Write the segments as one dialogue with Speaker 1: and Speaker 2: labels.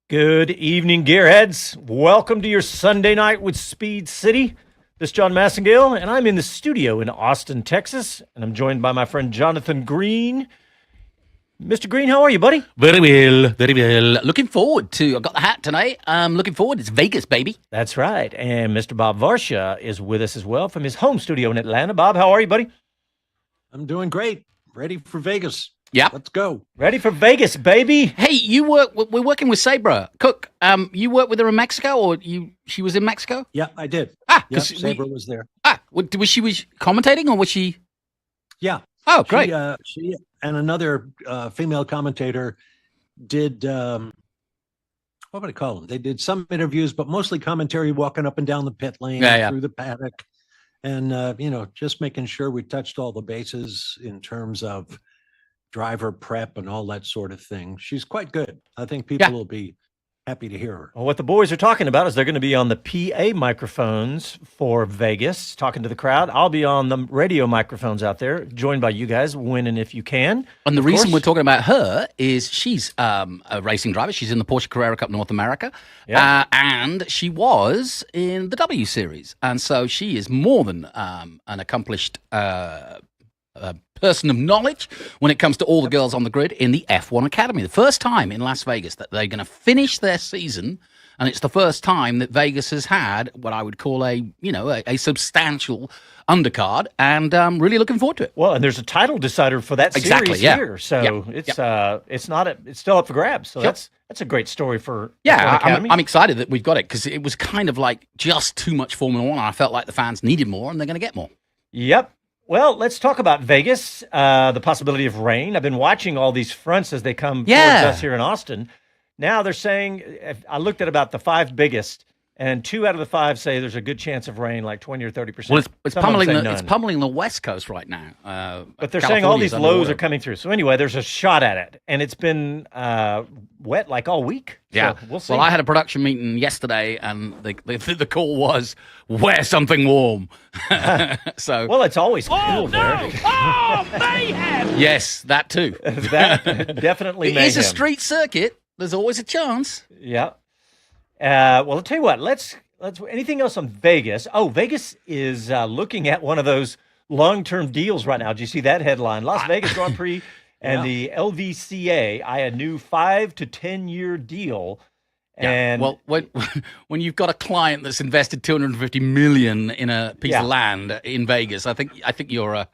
Speaker 1: Good evening, gearheads. Welcome to your Sunday night with Speed City. This is Jon Massengale, and I'm in the studio in Austin, Texas, and I'm joined by my friend Jonathan Green. Mr. Green, how are you, buddy?
Speaker 2: Very well, very well. Looking forward to. I got the hat tonight. Looking forward. It's Vegas, baby.
Speaker 1: That's right. And Mr. Bob Varsha is with us as well from his home studio in Atlanta. Bob, how are you, buddy?
Speaker 3: I'm doing great. Ready for Vegas.
Speaker 2: Yeah.
Speaker 3: Let's go.
Speaker 1: Ready for Vegas, baby.
Speaker 2: Hey, we're working with Sabra Cook. You worked with her in Mexico, or she was in Mexico?
Speaker 3: Yeah, I did.
Speaker 2: Yep,
Speaker 3: Sabre was there.
Speaker 2: Was she commentating, or was she?
Speaker 3: Yeah.
Speaker 2: Oh, great.
Speaker 3: She and another female commentator did, what would I call them? They did some interviews, but mostly commentary, walking up and down the pit lane, through the paddock, and, just making sure we touched all the bases in terms of driver prep and all that sort of thing. She's quite good. I think people will be happy to hear her.
Speaker 1: Well, what the boys are talking about is they're going to be on the PA microphones for Vegas, talking to the crowd. I'll be on the radio microphones out there, joined by you guys, winning if you can.
Speaker 2: And the reason we're talking about her is she's a racing driver. She's in the Porsche Carrera Cup North America, and she was in the W Series. And so she is more than an accomplished person of knowledge when it comes to all the girls on the grid in the F1 Academy. The first time in Las Vegas that they're going to finish their season, and it's the first time that Vegas has had what I would call a substantial undercard, and I'm really looking forward to it.
Speaker 1: Well, and there's a title decider for that series here, so it's still up for grabs. So that's a great story for F1 Academy.
Speaker 2: I'm excited that we've got it because it was kind of like just too much Formula One, and I felt like the fans needed more, and they're going to get more.
Speaker 1: Yep. Well, let's talk about Vegas, the possibility of rain. I've been watching all these fronts as they come towards us here in Austin. Now they're saying, I looked at about the 5 biggest, and 2 out of the 5 say there's a good chance of rain, like 20 or 30%.
Speaker 2: Well, it's pummeling the West Coast right now.
Speaker 1: But they're saying all these lows are coming through. So anyway, there's a shot at it, and it's been wet like all week.
Speaker 2: Yeah,
Speaker 1: so we'll see.
Speaker 2: Well, I had a production meeting yesterday, and the call was wear something warm. So
Speaker 1: well, it's always cool there.
Speaker 2: Oh, mayhem! Yes, that too.
Speaker 1: That definitely.
Speaker 2: It is a street circuit. There's always a chance.
Speaker 1: Yeah. Well, I'll tell you what. Let's. Anything else on Vegas? Oh, Vegas is looking at one of those long-term deals right now. Did you see that headline? Las Vegas Grand Prix and the LVCA. A new 5 to 10 year deal. And
Speaker 2: well, when you've got a client that's invested $250 million in a piece of land in Vegas, I think you're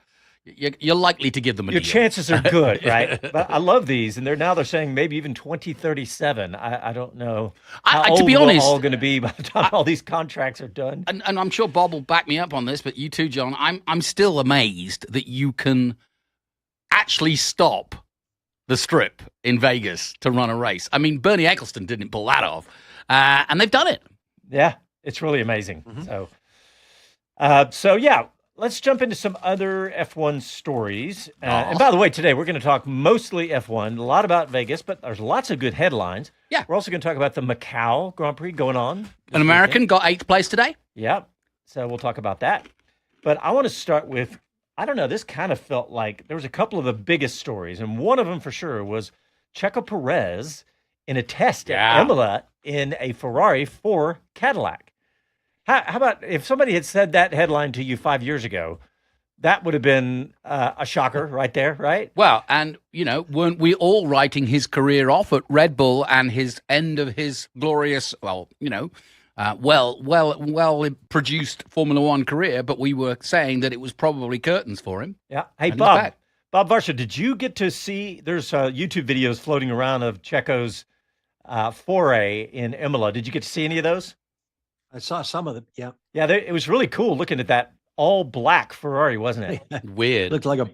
Speaker 2: likely to give them a deal.
Speaker 1: Your chances are good, right? But I love these, and they're saying maybe even 2037. I don't know how old
Speaker 2: to be honest,
Speaker 1: we're all going to be by the time all these contracts are done.
Speaker 2: And I'm sure Bob will back me up on this, but you too, John. I'm still amazed that you can actually stop the Strip in Vegas to run a race. I mean, Bernie Eccleston didn't pull that off, and they've done it.
Speaker 1: Yeah, it's really amazing. So let's jump into some other F1 stories. And by the way, today we're going to talk mostly F1, a lot about Vegas, but there's lots of good headlines.
Speaker 2: Yeah.
Speaker 1: We're also going to talk about the Macau Grand Prix going on.
Speaker 2: An American got 8th place today.
Speaker 1: Yeah. So we'll talk about that. But I want to start with, I don't know, this kind of felt like there was a couple of the biggest stories, and one of them for sure was Checo Perez in a test at Imola in a Ferrari for Cadillac. How about if somebody had said that headline to you 5 years ago? That would have been a shocker right there, right?
Speaker 2: Well, and, weren't we all writing his career off at Red Bull and his end of his glorious, well-produced Formula One career, but we were saying that it was probably curtains for him.
Speaker 1: Yeah. Hey, Bob Varsha, did you get to see, there's YouTube videos floating around of Checo's foray in Imola. Did you get to see any of those?
Speaker 3: I saw some of them, yeah.
Speaker 1: Yeah, it was really cool looking at that all-black Ferrari, wasn't it?
Speaker 2: Weird.
Speaker 3: Looked like a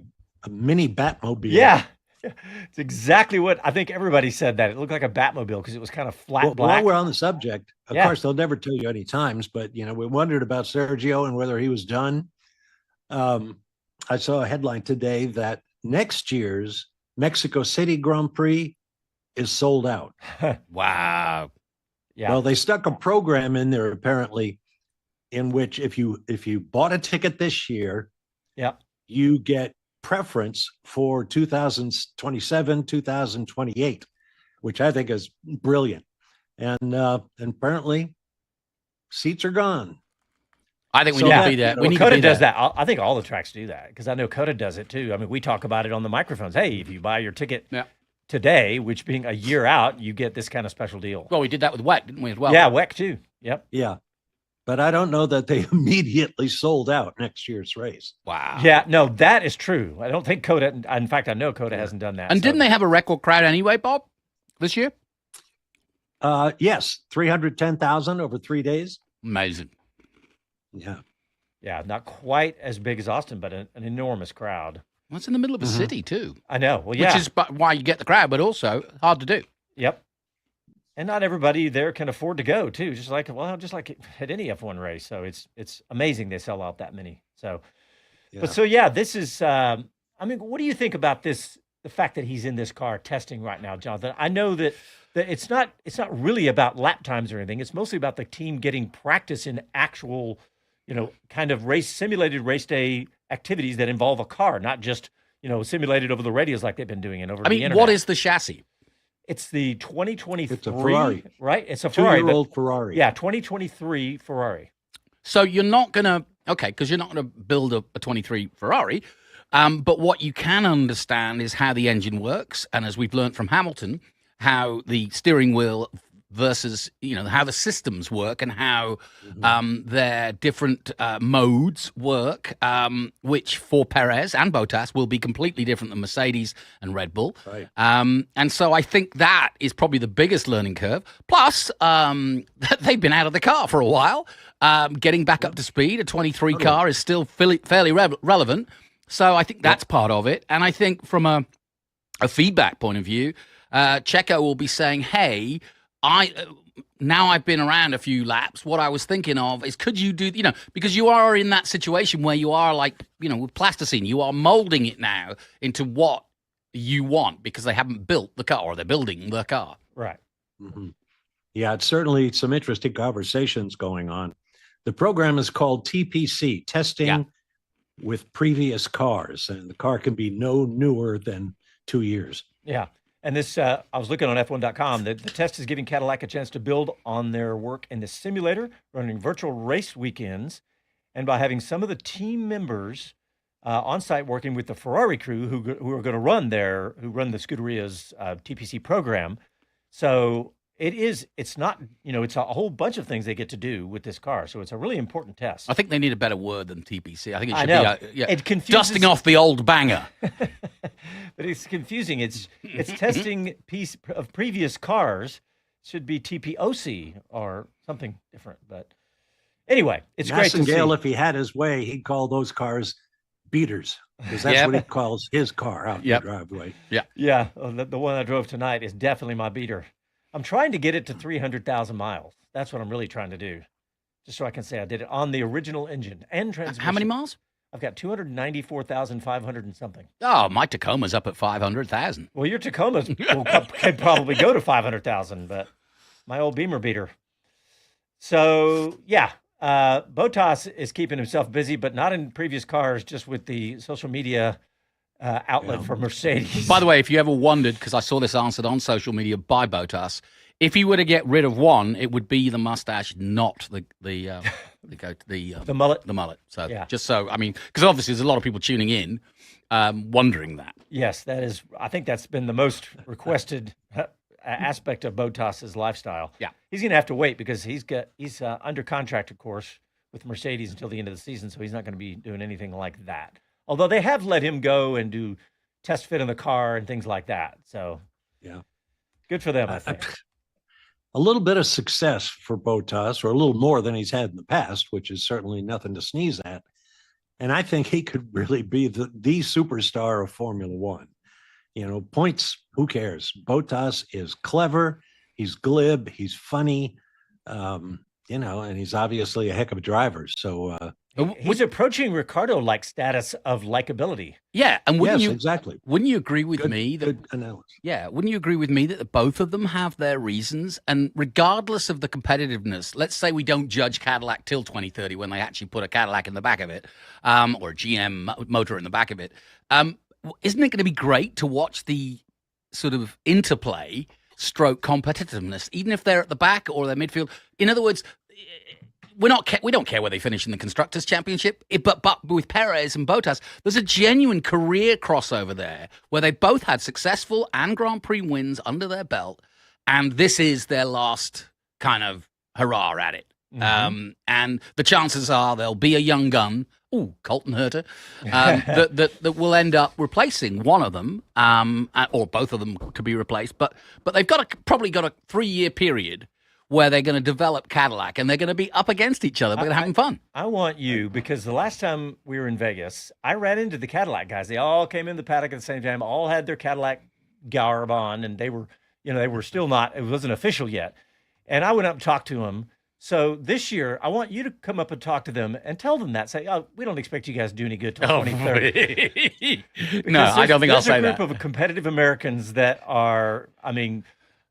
Speaker 3: mini Batmobile.
Speaker 1: Yeah. It's exactly what I think everybody said that. It looked like a Batmobile because it was kind of flat black.
Speaker 3: While we're on the subject, of course, they'll never tell you any times, but, we wondered about Sergio and whether he was done. I saw a headline today that next year's Mexico City Grand Prix is sold out.
Speaker 2: Wow.
Speaker 1: Yeah.
Speaker 3: Well, they stuck a program in there apparently in which if you bought a ticket this year, you get preference for 2027, 2028, which I think is brilliant. and apparently seats are gone.
Speaker 2: I think we need to be there. We need
Speaker 1: COTA
Speaker 2: to be
Speaker 1: does
Speaker 2: there.
Speaker 1: that. I think all the tracks do that because I know COTA does it too. I mean, we talk about it on the microphones. Hey, if you buy your ticket today, which being a year out, you get this kind of special deal.
Speaker 2: Well, we did that with WEC, didn't we, as well?
Speaker 1: Yeah, WEC too. Yep.
Speaker 3: Yeah. But I don't know that they immediately sold out next year's race.
Speaker 2: Wow.
Speaker 1: Yeah, no, that is true. I don't think COTA, in fact, I know COTA hasn't done that.
Speaker 2: And didn't they have a record crowd anyway, Bob, this year?
Speaker 3: Yes, 310,000 over 3 days.
Speaker 2: Amazing.
Speaker 3: Yeah.
Speaker 1: Yeah, not quite as big as Austin, but an enormous crowd.
Speaker 2: Well, it's in the middle of a city, too.
Speaker 1: I know. Well, yeah.
Speaker 2: Which is why you get the crowd, but also hard to do.
Speaker 1: Yep. And not everybody there can afford to go, too. Just like at any F1 race. So it's amazing they sell out that many. So, but this is, I mean, what do you think about this, the fact that he's in this car testing right now, Jonathan? I know that it's not really about lap times or anything. It's mostly about the team getting practice in actual, kind of simulated race day activities that involve a car, not just, simulated over the radios like they've been doing it over the internet.
Speaker 2: What is the chassis?
Speaker 1: It's the 2023.
Speaker 3: It's a Ferrari.
Speaker 1: Right? It's a Ferrari.
Speaker 3: 2-year-old Ferrari.
Speaker 1: Yeah, 2023 Ferrari.
Speaker 2: So you're not going to, because you're not going to build a 23 Ferrari, but what you can understand is how the engine works, and as we've learned from Hamilton, how the steering wheel versus, how the systems work and how their different modes work, which for Perez and Bottas will be completely different than Mercedes and Red Bull.
Speaker 3: Right.
Speaker 2: And so I think that is probably the biggest learning curve. Plus, they've been out of the car for a while. Getting back up to speed, a 23 car is still fairly relevant. So I think that's part of it. And I think from a feedback point of view, Checo will be saying, hey, now I've been around a few laps. What I was thinking of is, could you do, because you are in that situation where you are like, with plasticine, you are molding it now into what you want because they haven't built the car or they're building the car.
Speaker 1: Right.
Speaker 3: Mm-hmm. Yeah, it's certainly some interesting conversations going on. The program is called TPC, Testing with Previous Cars, and the car can be no newer than 2 years.
Speaker 1: Yeah. And this, I was looking on F1.com, the test is giving Cadillac a chance to build on their work in the simulator, running virtual race weekends, and by having some of the team members on site working with the Ferrari crew who are going to run the Scuderia's TPC program. So it's not, it's a whole bunch of things they get to do with this car. So it's a really important test.
Speaker 2: I think they need a better word than TPC. I think it should be
Speaker 1: it confuses...
Speaker 2: dusting off the old banger.
Speaker 1: But it's confusing. It's testing piece of previous cars. Should be TPOC or something different. But anyway, it's great to see.
Speaker 3: Massengale, if he had his way, he'd call those cars beaters, because that's what he calls his car out in the driveway.
Speaker 1: Yeah. Yeah. The one I drove tonight is definitely my beater. I'm trying to get it to 300,000 miles. That's what I'm really trying to do. Just so I can say I did it on the original engine and transmission.
Speaker 2: How many miles?
Speaker 1: I've got 294,500 and something.
Speaker 2: Oh, my Tacoma's up at 500,000.
Speaker 1: Well, your Tacoma can probably go to 500,000, but my old Beamer beater. So, Bottas is keeping himself busy, but not in previous cars, just with the social media outlet for Mercedes.
Speaker 2: By the way, if you ever wondered, because I saw this answered on social media by Bottas, if he were to get rid of one, it would be the mustache, not the
Speaker 1: mullet.
Speaker 2: The mullet. So just so, I mean, because obviously there's a lot of people tuning in, wondering that.
Speaker 1: Yes, that is. I think that's been the most requested aspect of Bottas's lifestyle.
Speaker 2: Yeah,
Speaker 1: he's going to have to wait because he's under contract, of course, with Mercedes until the end of the season, so he's not going to be doing anything like that. Although they have let him go and do test fit in the car and things like that. So good for them, I think.
Speaker 3: A little bit of success for Bottas, or a little more than he's had in the past, which is certainly nothing to sneeze at. And I think he could really be the superstar of Formula One. Points, who cares? Bottas is clever, he's glib, he's funny, and he's obviously a heck of a driver. So
Speaker 1: he's approaching Ricciardo-like status of likability.
Speaker 2: Yeah, and
Speaker 3: exactly.
Speaker 2: Wouldn't you agree with me that?
Speaker 3: Good analysis.
Speaker 2: Yeah, wouldn't you agree with me that both of them have their reasons, and regardless of the competitiveness, let's say we don't judge Cadillac till 2030 when they actually put a Cadillac in the back of it, or a GM motor in the back of it. Isn't it going to be great to watch the sort of interplay stroke competitiveness, even if they're at the back or they're midfield. In other words, we don't care where they finish in the Constructors' Championship, but with Perez and Bottas, there's a genuine career crossover there where they both had successful and Grand Prix wins under their belt, and this is their last kind of hurrah at it. Mm-hmm. And the chances are there'll be a young gun, Colton Herta, that will end up replacing one of them, or both of them could be replaced. But they've probably got a 3-year period where they're going to develop Cadillac, and they're going to be up against each other, but they're having fun.
Speaker 1: I want you, because the last time we were in Vegas, I ran into the Cadillac guys. They all came in the paddock at the same time, all had their Cadillac garb on, and they were still not, it wasn't official yet. And I went up and talked to them. So this year, I want you to come up and talk to them and tell them that. Say, we don't expect you guys to do any good till 2030.
Speaker 2: No, I don't think I'll say that.
Speaker 1: There's a group of competitive Americans that are,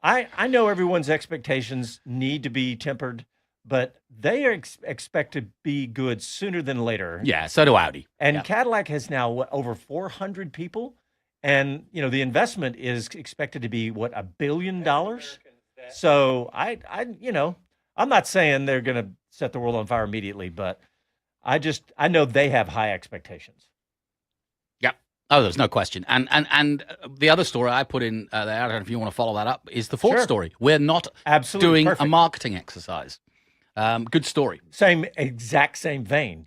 Speaker 1: I know everyone's expectations need to be tempered, but they are expect to be good sooner than later.
Speaker 2: Yeah, so do Audi.
Speaker 1: And Cadillac has now over 400 people, and the investment is expected to be $1 billion. So I'm not saying they're going to set the world on fire immediately, but I know they have high expectations.
Speaker 2: Oh, there's no question. And the other story I put in there, I don't know if you want to follow that up, is the Ford story. We're not doing a marketing exercise. Good story.
Speaker 1: Exact same vein.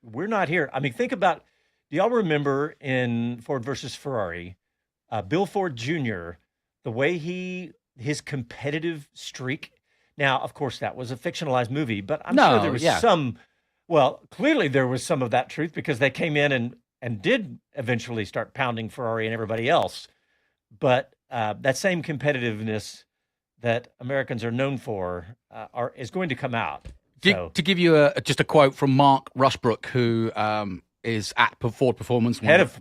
Speaker 1: We're not here. Think about, do y'all remember in Ford versus Ferrari, Bill Ford Jr., the way his competitive streak? Now, of course, that was a fictionalized movie, but I'm sure there was clearly there was some of that truth, because they came in and did eventually start pounding Ferrari and everybody else. But that same competitiveness that Americans are known for is going to come out.
Speaker 2: To give you just a quote from Mark Rushbrook, who is at Ford Performance, the head of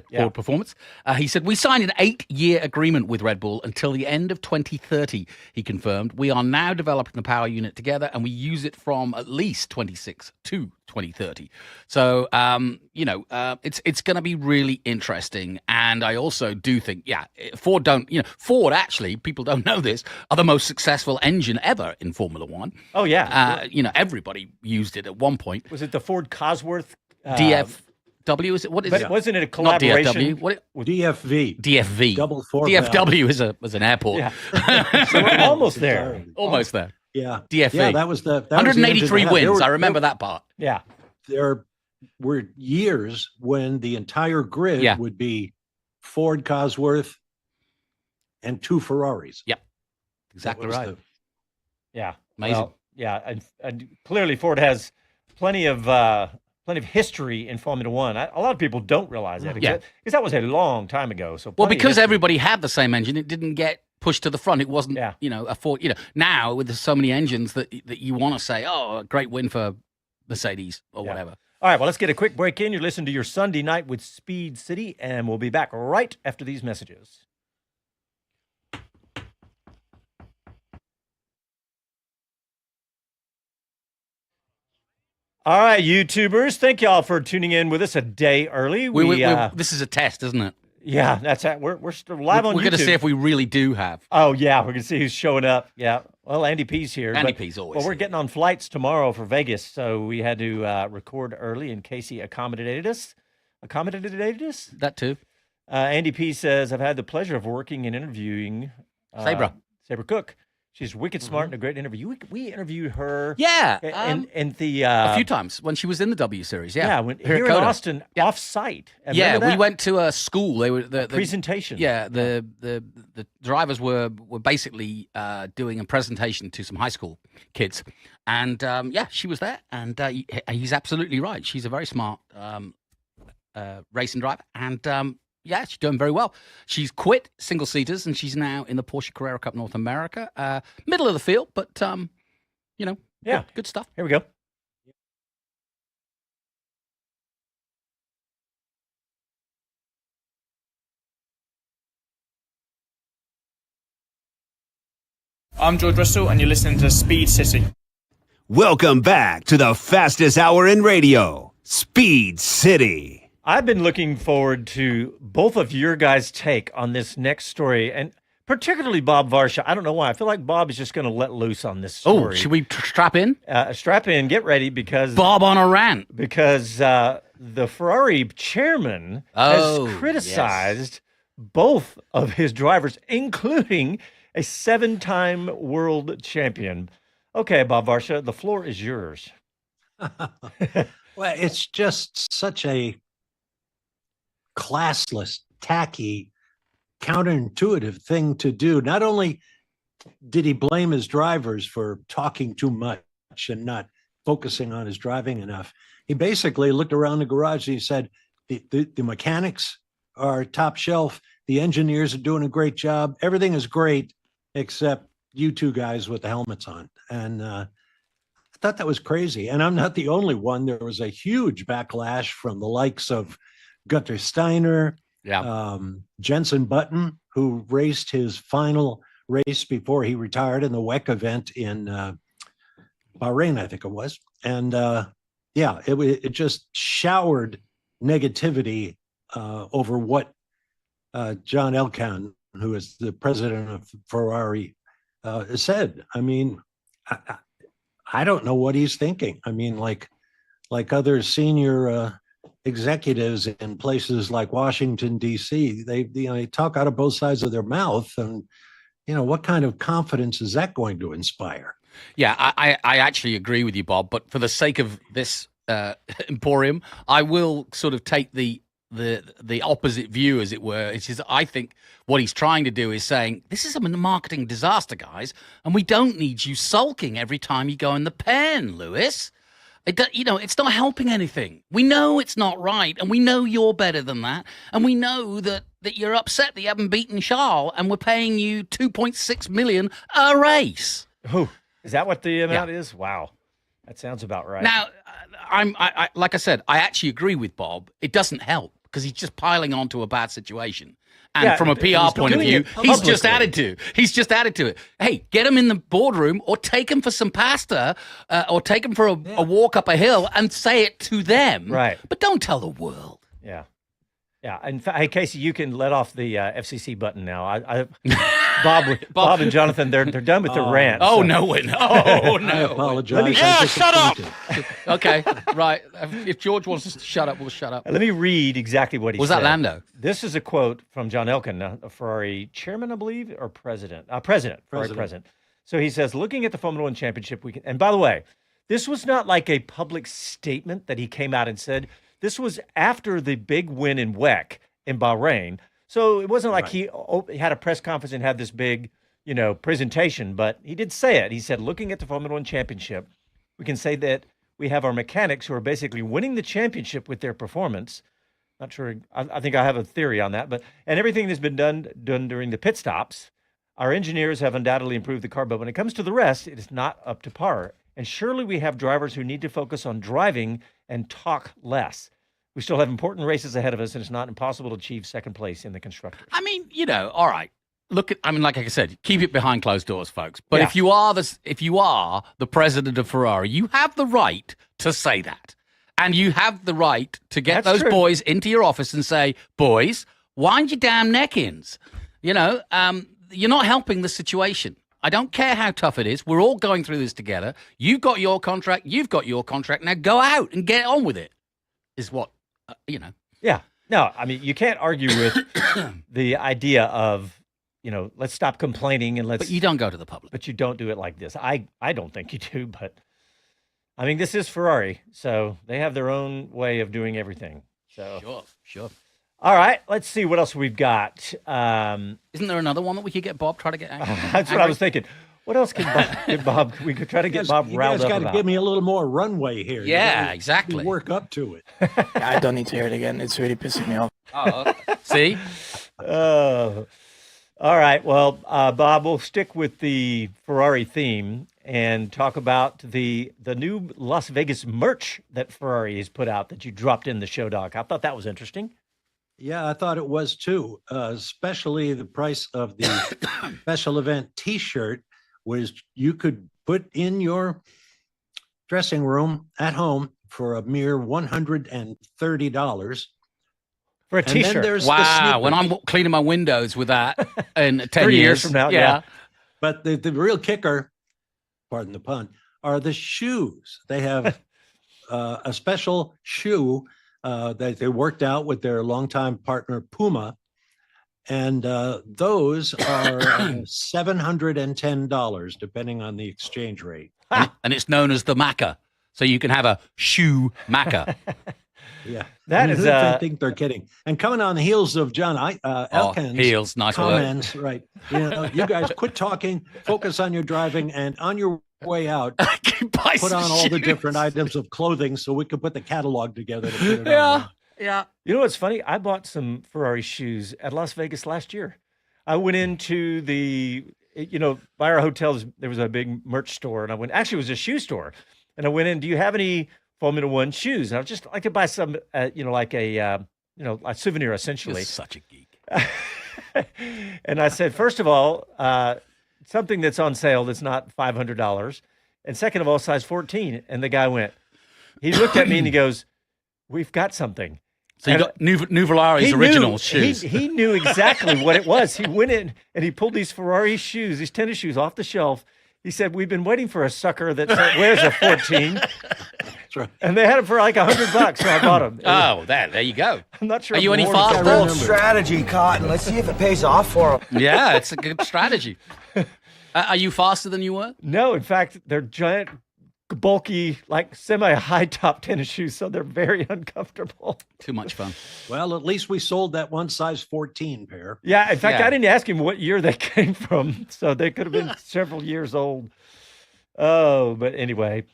Speaker 2: Ford Performance. He said, "We signed an 8-year agreement with Red Bull until the end of 2030, he confirmed. We are now developing the power unit together, and we use it from at least 26 to 2030. So, it's going to be really interesting. And I also do think, Ford actually, people don't know this, are the most successful engine ever in Formula One.
Speaker 1: Oh, yeah.
Speaker 2: Everybody used it at one point.
Speaker 1: Was it the Ford Cosworth?
Speaker 2: DFW, is it? What is it?
Speaker 1: Wasn't it a collaboration?
Speaker 2: Not DFW. What?
Speaker 3: DFV.
Speaker 2: Double four. DFW was an airport.
Speaker 1: Yeah. So we're almost there.
Speaker 2: Almost there.
Speaker 3: Yeah.
Speaker 2: DFV.
Speaker 3: Yeah, that was
Speaker 2: 183 wins. I remember that part.
Speaker 1: Yeah.
Speaker 3: There were years when the entire grid would be Ford Cosworth and 2 Ferraris.
Speaker 2: Yep. Exactly right.
Speaker 1: Yeah.
Speaker 2: Amazing.
Speaker 1: Well, and clearly Ford has plenty of history in Formula One. A lot of people don't realize that. Because that was a long time ago. So
Speaker 2: because everybody had the same engine, it didn't get pushed to the front. It wasn't, a Ford. Now with so many engines that you want to say, a great win for Mercedes or whatever.
Speaker 1: All right, well, let's get a quick break in. You're listening to your Sunday night with Speed City, and we'll be back right after these messages. All right, YouTubers, thank y'all for tuning in with us a day early.
Speaker 2: This is a test, isn't it?
Speaker 1: Yeah, that's it. We're still live on YouTube.
Speaker 2: We're going to see if we really do have.
Speaker 1: Oh, yeah, we're going to see who's showing up. Yeah, well, Andy P's here.
Speaker 2: Andy P's always
Speaker 1: Well, we're
Speaker 2: here.
Speaker 1: getting on flights tomorrow for Vegas, so we had to record early, and Casey accommodated us.
Speaker 2: That too.
Speaker 1: Andy P says, I've had the pleasure of working and interviewing
Speaker 2: Sabre
Speaker 1: Cook. She's wicked smart and a great interview. We interviewed her.
Speaker 2: Yeah.
Speaker 1: in the
Speaker 2: a few times when she was in the W Series. Yeah.
Speaker 1: Here in Austin, off-site.
Speaker 2: We went to a school. They were the
Speaker 1: presentation.
Speaker 2: Yeah. The drivers were basically doing a presentation to some high school kids, and she was there. And he's absolutely right. She's a very smart racing driver, and she's doing very well. She's quit single seaters and she's now in the Porsche Carrera Cup North America. Middle of the field, but good stuff.
Speaker 1: Here we go.
Speaker 4: I'm George Russell and you're listening to Speed City.
Speaker 5: Welcome back to the fastest hour in radio, Speed City.
Speaker 1: I've been looking forward to both of your guys' take on this next story, and particularly Bob Varsha. I don't know why. I feel like Bob is just going to let loose on this story.
Speaker 2: Oh, should we strap in?
Speaker 1: Strap in, get ready, because
Speaker 2: Bob on a rant.
Speaker 1: Because the Ferrari chairman has criticized both of his drivers, including a 7-time world champion. Okay, Bob Varsha, the floor is yours.
Speaker 3: Well, it's just such a classless, tacky, counterintuitive thing to do. Not only did he blame his drivers for talking too much and not focusing on his driving enough, he basically looked around the garage and he said, the mechanics are top shelf. The engineers are doing a great job. Everything is great, except you two guys with the helmets on. And I thought that was crazy. And I'm not the only one. There was a huge backlash from the likes of Gunther Steiner, Jenson Button, who raced his final race before he retired in the WEC event in Bahrain, I think it was. And it just showered negativity over what John Elkann, who is the president of Ferrari, said. I mean, I don't know what he's thinking. I mean, like other senior executives in places like Washington, D.C., they talk out of both sides of their mouth. And, what kind of confidence is that going to inspire?
Speaker 2: Yeah, I actually agree with you, Bob. But for the sake of this emporium, I will sort of take the opposite view, as it were. It's just, I think what he's trying to do is saying, this is a marketing disaster, guys, and we don't need you sulking every time you go in the pen, Lewis. It's not helping anything. We know it's not right, and we know you're better than that, and we know that you're upset that you haven't beaten Charles, and we're paying you $2.6 million a race.
Speaker 1: Oh, is that what the amount is? Wow, that sounds about right.
Speaker 2: Now, I like I said, I actually agree with Bob. It doesn't help because he's just piling on to a bad situation. And from a PR point of view, he's just added to it. Hey, get him in the boardroom or take him for some pasta or take him for a walk up a hill and say it to them.
Speaker 1: Right.
Speaker 2: But don't tell the world.
Speaker 1: Yeah. Yeah. In fact, hey, Casey, you can let off the FCC button now. Bob and Jonathan, they're done with the rant.
Speaker 2: Oh,
Speaker 1: so.
Speaker 2: no. Oh, no.
Speaker 3: I apologize.
Speaker 2: Shut up. Okay, right. If George wants to shut up, we'll shut up.
Speaker 1: Let me read exactly what he said.
Speaker 2: Was that Lando?
Speaker 1: This is a quote from John Elkann, a Ferrari chairman, I believe, or president? Ferrari president. So he says, looking at the Formula One championship, and by the way, this was not like a public statement that he came out and said. This was after the big win in WEC in Bahrain. So it wasn't like he had a press conference and had this big, presentation, but he did say it. He said, looking at the Formula One championship, we can say that we have our mechanics who are basically winning the championship with their performance. Not sure. I think I have a theory on that, and everything that's been done during the pit stops, our engineers have undoubtedly improved the car, but when it comes to the rest, it is not up to par. And surely we have drivers who need to focus on driving and talk less. We still have important races ahead of us, and it's not impossible to achieve second place in the constructors.
Speaker 2: I mean, all right. Like I said, keep it behind closed doors, folks. But if you are the president of Ferrari, you have the right to say that. And you have the right to get those boys into your office and say, boys, wind your damn neck ins. You're not helping the situation. I don't care how tough it is. We're all going through this together. You've got your contract. You've got your contract. Now go out and get on with it, is what,
Speaker 1: Yeah. No, I mean, you can't argue with the idea of, let's stop complaining and
Speaker 2: But you don't go to the public.
Speaker 1: But you don't do it like this. I don't think you do, but I mean, this is Ferrari, so they have their own way of doing everything. So
Speaker 2: Sure.
Speaker 1: All right, let's see what else we've got.
Speaker 2: Isn't there another one that we could get Bob try to get angry?
Speaker 1: That's what I was thinking. What else can Bob? We could try to get Bob riled up about.
Speaker 3: You guys got to give me a little more runway here.
Speaker 2: Yeah, exactly.
Speaker 3: Work up to it.
Speaker 4: I don't need to hear it again. It's really pissing me off.
Speaker 2: Oh, see?
Speaker 1: All right. Well, Bob, we'll stick with the Ferrari theme and talk about the new Las Vegas merch that Ferrari has put out that you dropped in the show doc. I thought that was interesting.
Speaker 3: Yeah, I thought it was too, especially the price of the special event T-shirt was you could put in your dressing room at home for a mere $130
Speaker 1: For a
Speaker 3: And then
Speaker 1: T-shirt.
Speaker 3: there's the
Speaker 2: Wow,
Speaker 3: sneakers.
Speaker 2: when I'm cleaning my windows with that in 10
Speaker 1: 3 years from now, yeah.
Speaker 3: But the real kicker, pardon the pun, are the shoes. They have a special shoe that they worked out with their longtime partner Puma, and those are $710 depending on the exchange rate.
Speaker 2: and it's known as the Macca. So you can have a shoe Macca.
Speaker 3: Yeah,
Speaker 1: That is,
Speaker 3: I think they're kidding. And coming on the heels of John Elkins
Speaker 2: heels, nice word.
Speaker 3: comments, right? You guys quit talking, focus on your driving, and on your way out, put on all the different items of clothing so we can put the catalog together to put it on.
Speaker 2: Yeah.
Speaker 1: You know what's funny? I bought some Ferrari shoes at Las Vegas last year. I went into by our hotels, there was a big merch store, and actually, it was a shoe store. And I went in, do you have any Formula One shoes? And I was just, I could buy some, like a souvenir, essentially.
Speaker 2: You're such a geek.
Speaker 1: And I said, first of all, something that's on sale that's not $500. And second of all, size 14. And the guy he looked at me and he goes, we've got something.
Speaker 2: So you got Nuvolari's original shoes.
Speaker 1: He knew exactly what it was. He went in and he pulled these Ferrari shoes, these tennis shoes off the shelf. He said, we've been waiting for a sucker that wears a 14.
Speaker 3: That's right.
Speaker 1: And they had them for like $100, so I bought them.
Speaker 2: Oh, there you go.
Speaker 1: I'm not sure.
Speaker 2: Are you any faster?
Speaker 6: Bold strategy, Cotton. Let's see if it pays off for him.
Speaker 2: Yeah, it's a good strategy. Are you faster than you were?
Speaker 1: No, in fact, they're giant, bulky, like semi-high top tennis shoes, so they're very uncomfortable.
Speaker 2: Too much fun.
Speaker 3: Well, at least we sold that one size 14 pair.
Speaker 1: Yeah, in fact,
Speaker 2: Yeah.
Speaker 1: I didn't ask him what year they came from, so they could have been several years old. Oh, but anyway.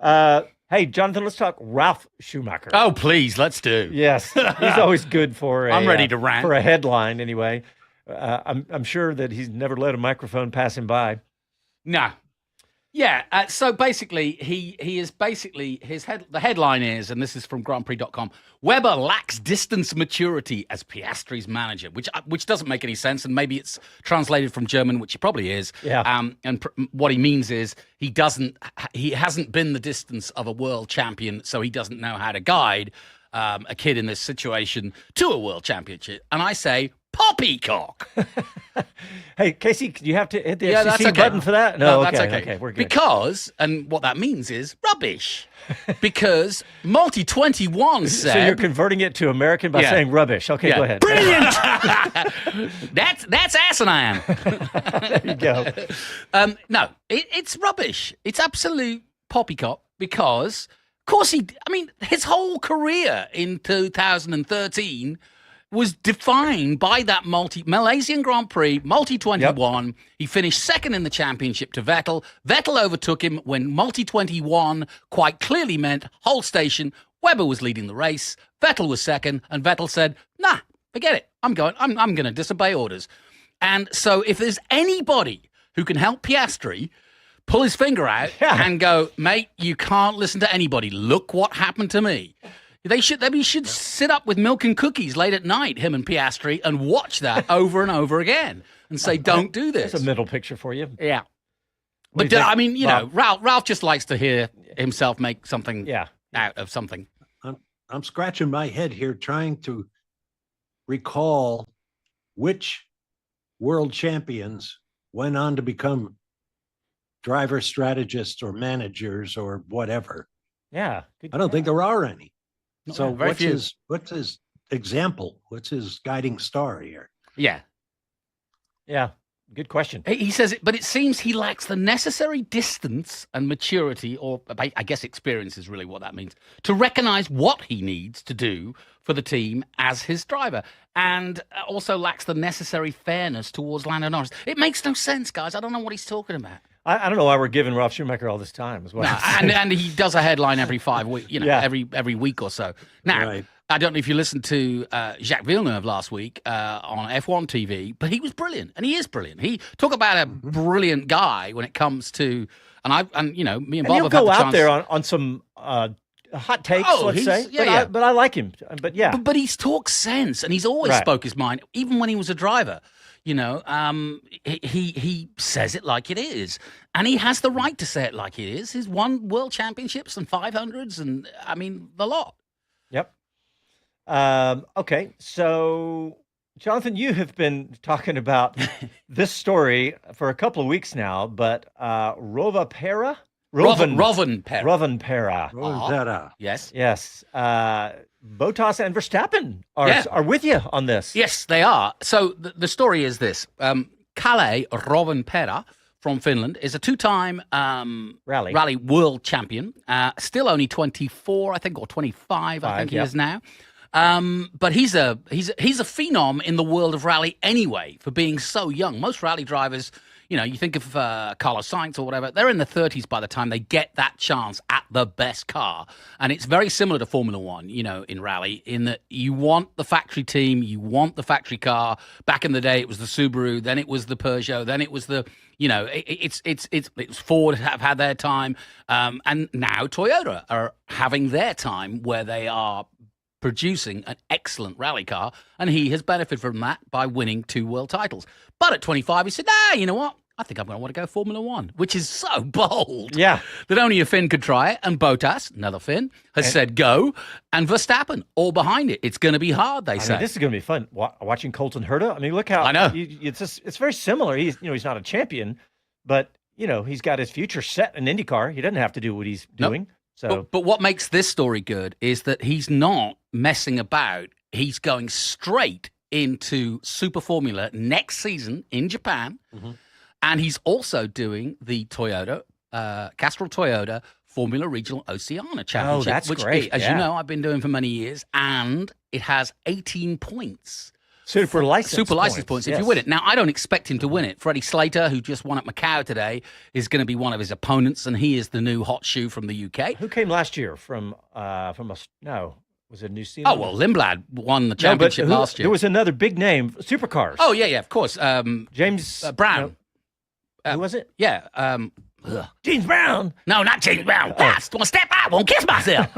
Speaker 1: Hey, Jonathan, let's talk Ralph Schumacher.
Speaker 2: Oh, please, let's do.
Speaker 1: Yes, he's always good for
Speaker 2: I'm ready to rant.
Speaker 1: for a headline anyway. I'm sure that he's never let a microphone pass him by.
Speaker 2: No. Yeah, so basically, he is basically, the headline is, and this is from GrandPrix.com, Webber lacks distance maturity as Piastri's manager, which doesn't make any sense, and maybe it's translated from German, which it probably is.
Speaker 1: Yeah.
Speaker 2: What he means is he hasn't been the distance of a world champion, so he doesn't know how to guide a kid in this situation to a world championship. And I say, poppycock.
Speaker 1: Hey, Casey, do you have to hit the
Speaker 2: Yeah, that's
Speaker 1: FCC
Speaker 2: okay.
Speaker 1: button for that?
Speaker 2: No,
Speaker 1: okay,
Speaker 2: that's okay.
Speaker 1: Okay, we're good.
Speaker 2: Because, and what that means is rubbish. Because Multi21 said...
Speaker 1: So you're converting it to American by saying rubbish. Okay, go ahead.
Speaker 2: Brilliant! that's asinine.
Speaker 1: There you go.
Speaker 2: No, it's rubbish. It's absolute poppycock because, of course, his whole career in 2013 was defined by that Malaysian Grand Prix, Multi21. Yep. He finished second in the championship to Vettel. Vettel overtook him when Multi21 quite clearly meant hold station. Webber was leading the race. Vettel was second, and Vettel said, nah, forget it. I'm going to disobey orders. And so if there's anybody who can help Piastri pull his finger out and go, mate, you can't listen to anybody. Look what happened to me. They should sit up with milk and cookies late at night, him and Piastri, and watch that over and over again and say, don't do this.
Speaker 1: That's a mental picture for you.
Speaker 2: Yeah.
Speaker 1: What
Speaker 2: But,
Speaker 1: do you think, Bob?
Speaker 2: Ralph just likes to hear himself make something out of something.
Speaker 3: I'm scratching my head here trying to recall which world champions went on to become driver strategists or managers or whatever.
Speaker 1: Yeah.
Speaker 3: I don't think there are any. So
Speaker 2: very few.
Speaker 3: what's his example? What's his guiding star here?
Speaker 2: Yeah.
Speaker 1: Yeah. Good question.
Speaker 2: He says it, but it seems he lacks the necessary distance and maturity, or I guess experience is really what that means, to recognize what he needs to do for the team as his driver, and also lacks the necessary fairness towards Lando Norris. It makes no sense, guys. I don't know what he's talking about.
Speaker 1: I don't know why we're giving Ralph Schumacher all this time. Is what I'm saying.
Speaker 2: And he does a headline every 5 weeks, every week or so. Now,
Speaker 3: Right.
Speaker 2: I don't know if you listened to Jacques Villeneuve last week on F1 TV, but he was brilliant, and he is brilliant. He talk about a brilliant guy when it comes to, me and Bob
Speaker 1: he'll
Speaker 2: have had
Speaker 1: go
Speaker 2: the
Speaker 1: out
Speaker 2: chance.
Speaker 1: there on some hot takes, let's say. But I like him. But yeah.
Speaker 2: But he talks sense, and he's always spoke his mind, even when he was a driver. He says it like it is, and he has the right to say it like it is. He's won world championships and 500s, and the lot.
Speaker 1: Yep. Okay, so Jonathan, you have been talking about this story for a couple of weeks now, but Rovanpera? Rovanpera.
Speaker 2: Yes.
Speaker 1: Yes. Bottas and Verstappen are with you on this.
Speaker 2: Yes, they are. So the story is this. Kalle Rovanpera from Finland is a two-time rally world champion. Still only 24, I think, or 25, I think he is now. But he's a phenom in the world of rally anyway for being so young. Most rally drivers, you think of Carlos Sainz or whatever, they're in the 30s by the time they get that chance at the best car. And it's very similar to Formula One, in rally, in that you want the factory team, you want the factory car. Back in the day, it was the Subaru, then it was the Peugeot, then it was the, it's Ford have had their time. And now Toyota are having their time where they are producing an excellent rally car, and he has benefited from that by winning 2 world titles. But at 25, he said, you know what? I think I'm going to want to go Formula One, which is so bold.
Speaker 1: Yeah.
Speaker 2: That only a Finn could try it. And Bottas, another Finn, has said go. And Verstappen, all behind it. It's going to be hard, they say.
Speaker 1: This is going to be fun. Watching Colton Herta. I mean, look how
Speaker 2: I know.
Speaker 1: It's very similar. He's not a champion, but he's got his future set in IndyCar. He doesn't have to do what he's doing.
Speaker 2: Nope.
Speaker 1: So,
Speaker 2: but what makes this story good is that he's not messing about. He's going straight into Super Formula next season in Japan. Mm-hmm. And he's also doing the Toyota, Castrol Toyota Formula Regional Oceania Championship.
Speaker 1: Oh, that's
Speaker 2: which,
Speaker 1: great.
Speaker 2: As you know, I've been doing for many years. And it has 18 points.
Speaker 1: Super license
Speaker 2: points if you win it. Now, I don't expect him to win it. Freddie Slater, who just won at Macau today, is going to be one of his opponents, and he is the new hot shoe from the UK.
Speaker 1: Who came last year from was it New Zealand?
Speaker 2: Oh, well, Lindblad won the championship last year.
Speaker 1: There was another big name, supercars.
Speaker 2: Oh, yeah, of course.
Speaker 1: James
Speaker 2: Brown.
Speaker 1: Who was it?
Speaker 2: Yeah.
Speaker 1: James Brown.
Speaker 2: No, not James Brown. Fast. Want to step out? Won't kiss myself.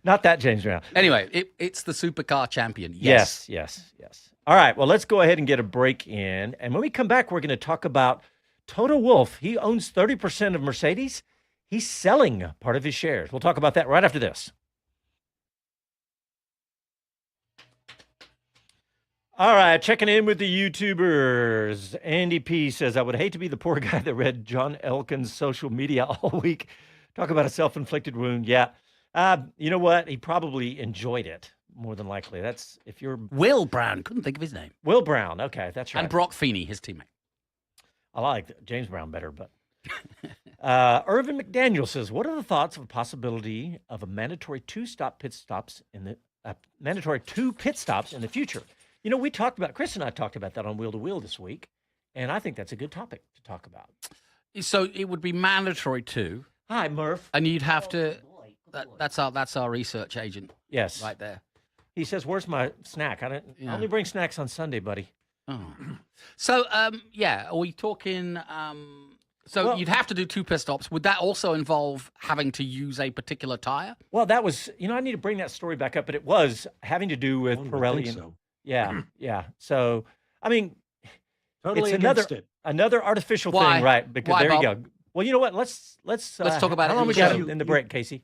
Speaker 1: Not that James Brown.
Speaker 2: Anyway, it's the supercar champion.
Speaker 1: Yes. All right. Well, let's go ahead and get a break in. And when we come back, we're going to talk about Toto Wolff. He owns 30% of Mercedes. He's selling part of his shares. We'll talk about that right after this. All right, checking in with the YouTubers. Andy P says, I would hate to be the poor guy that read John Elkins' social media all week. Talk about a self-inflicted wound. Yeah. You know what? He probably enjoyed it, more than likely. That's if you're...
Speaker 2: Will Brown. Couldn't think of his name.
Speaker 1: Will Brown. Okay, that's right.
Speaker 2: And Brock Feeney, his teammate.
Speaker 1: I like James Brown better, but... Irvin McDaniel says, what are the thoughts of the possibility of a mandatory two pit stops in the future? We talked about, Chris and I talked about that on Wheel to Wheel this week, and I think that's a good topic to talk about.
Speaker 2: So it would be mandatory too.
Speaker 1: Hi, Murph.
Speaker 2: And you'd have to, that's our research agent.
Speaker 1: Yes.
Speaker 2: Right there.
Speaker 1: He says, where's my snack? I only bring snacks on Sunday, buddy.
Speaker 2: Oh. So, are we talking, you'd have to do 2 pit stops. Would that also involve having to use a particular tire?
Speaker 1: Well, that was, I need to bring that story back up, but it was having to do with Pirelli. Yeah. So, I mean,
Speaker 3: totally
Speaker 1: it's another artificial thing, right? Because
Speaker 2: Why,
Speaker 1: there
Speaker 2: Bob?
Speaker 1: you go. Well, you know what? Let's
Speaker 2: talk about it.
Speaker 1: How long we got in the break, Casey?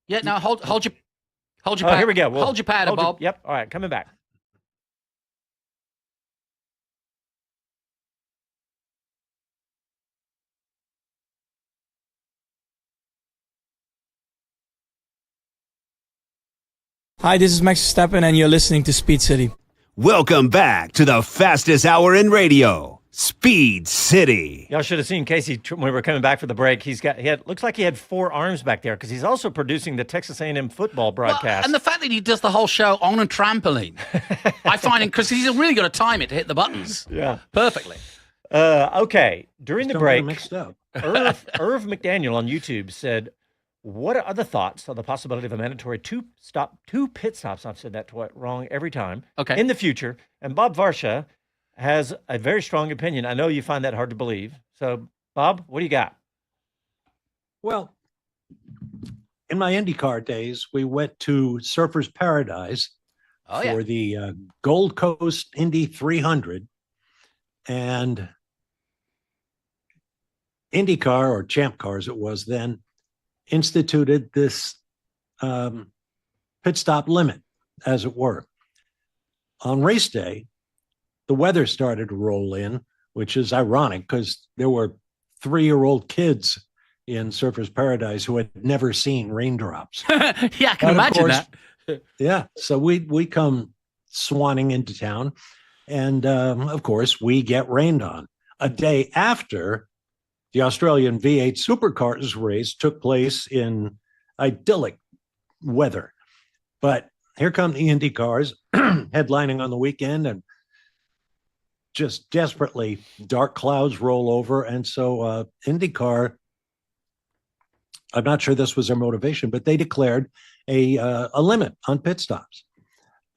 Speaker 2: Yeah. Now hold your pad.
Speaker 1: Oh, here we go.
Speaker 2: Hold your pad, Bob.
Speaker 1: Yep. All right, coming back.
Speaker 4: Hi, this is Max Verstappen, and you're listening to Speed City.
Speaker 5: Welcome back to the fastest hour in radio, Speed City.
Speaker 1: Y'all should have seen Casey when we were coming back for the break. Looks like he had 4 arms back there because he's also producing the Texas A&M football broadcast.
Speaker 2: Well, and the fact that he does the whole show on a trampoline, I find him because he's really got to time it to hit the buttons.
Speaker 1: Yeah,
Speaker 2: perfectly.
Speaker 1: Okay, during the break,
Speaker 3: mixed up.
Speaker 1: Irv McDaniel on YouTube said, what are the thoughts on the possibility of a mandatory 2 pit stops? I've said that wrong every time.
Speaker 2: Okay.
Speaker 1: In the future. And Bob Varsha has a very strong opinion. I know you find that hard to believe. So, Bob, what do you got?
Speaker 3: Well, in my IndyCar days, we went to Surfers Paradise for the Gold Coast Indy 300. And IndyCar, or Champ Car as it was then, instituted this pit pit stop limit, as it were. On race day, the weather started to roll in, which is ironic because there were 3-year-old kids in Surfers Paradise who had never seen raindrops.
Speaker 2: Yeah, I can imagine that.
Speaker 3: Yeah. So we come swanning into town, and of course, we get rained on. A day after the Australian V8 Supercars race took place in idyllic weather. But here come the Indy cars headlining on the weekend, and just desperately dark clouds roll over. And so IndyCar, I'm not sure this was their motivation, but they declared a limit on pit stops.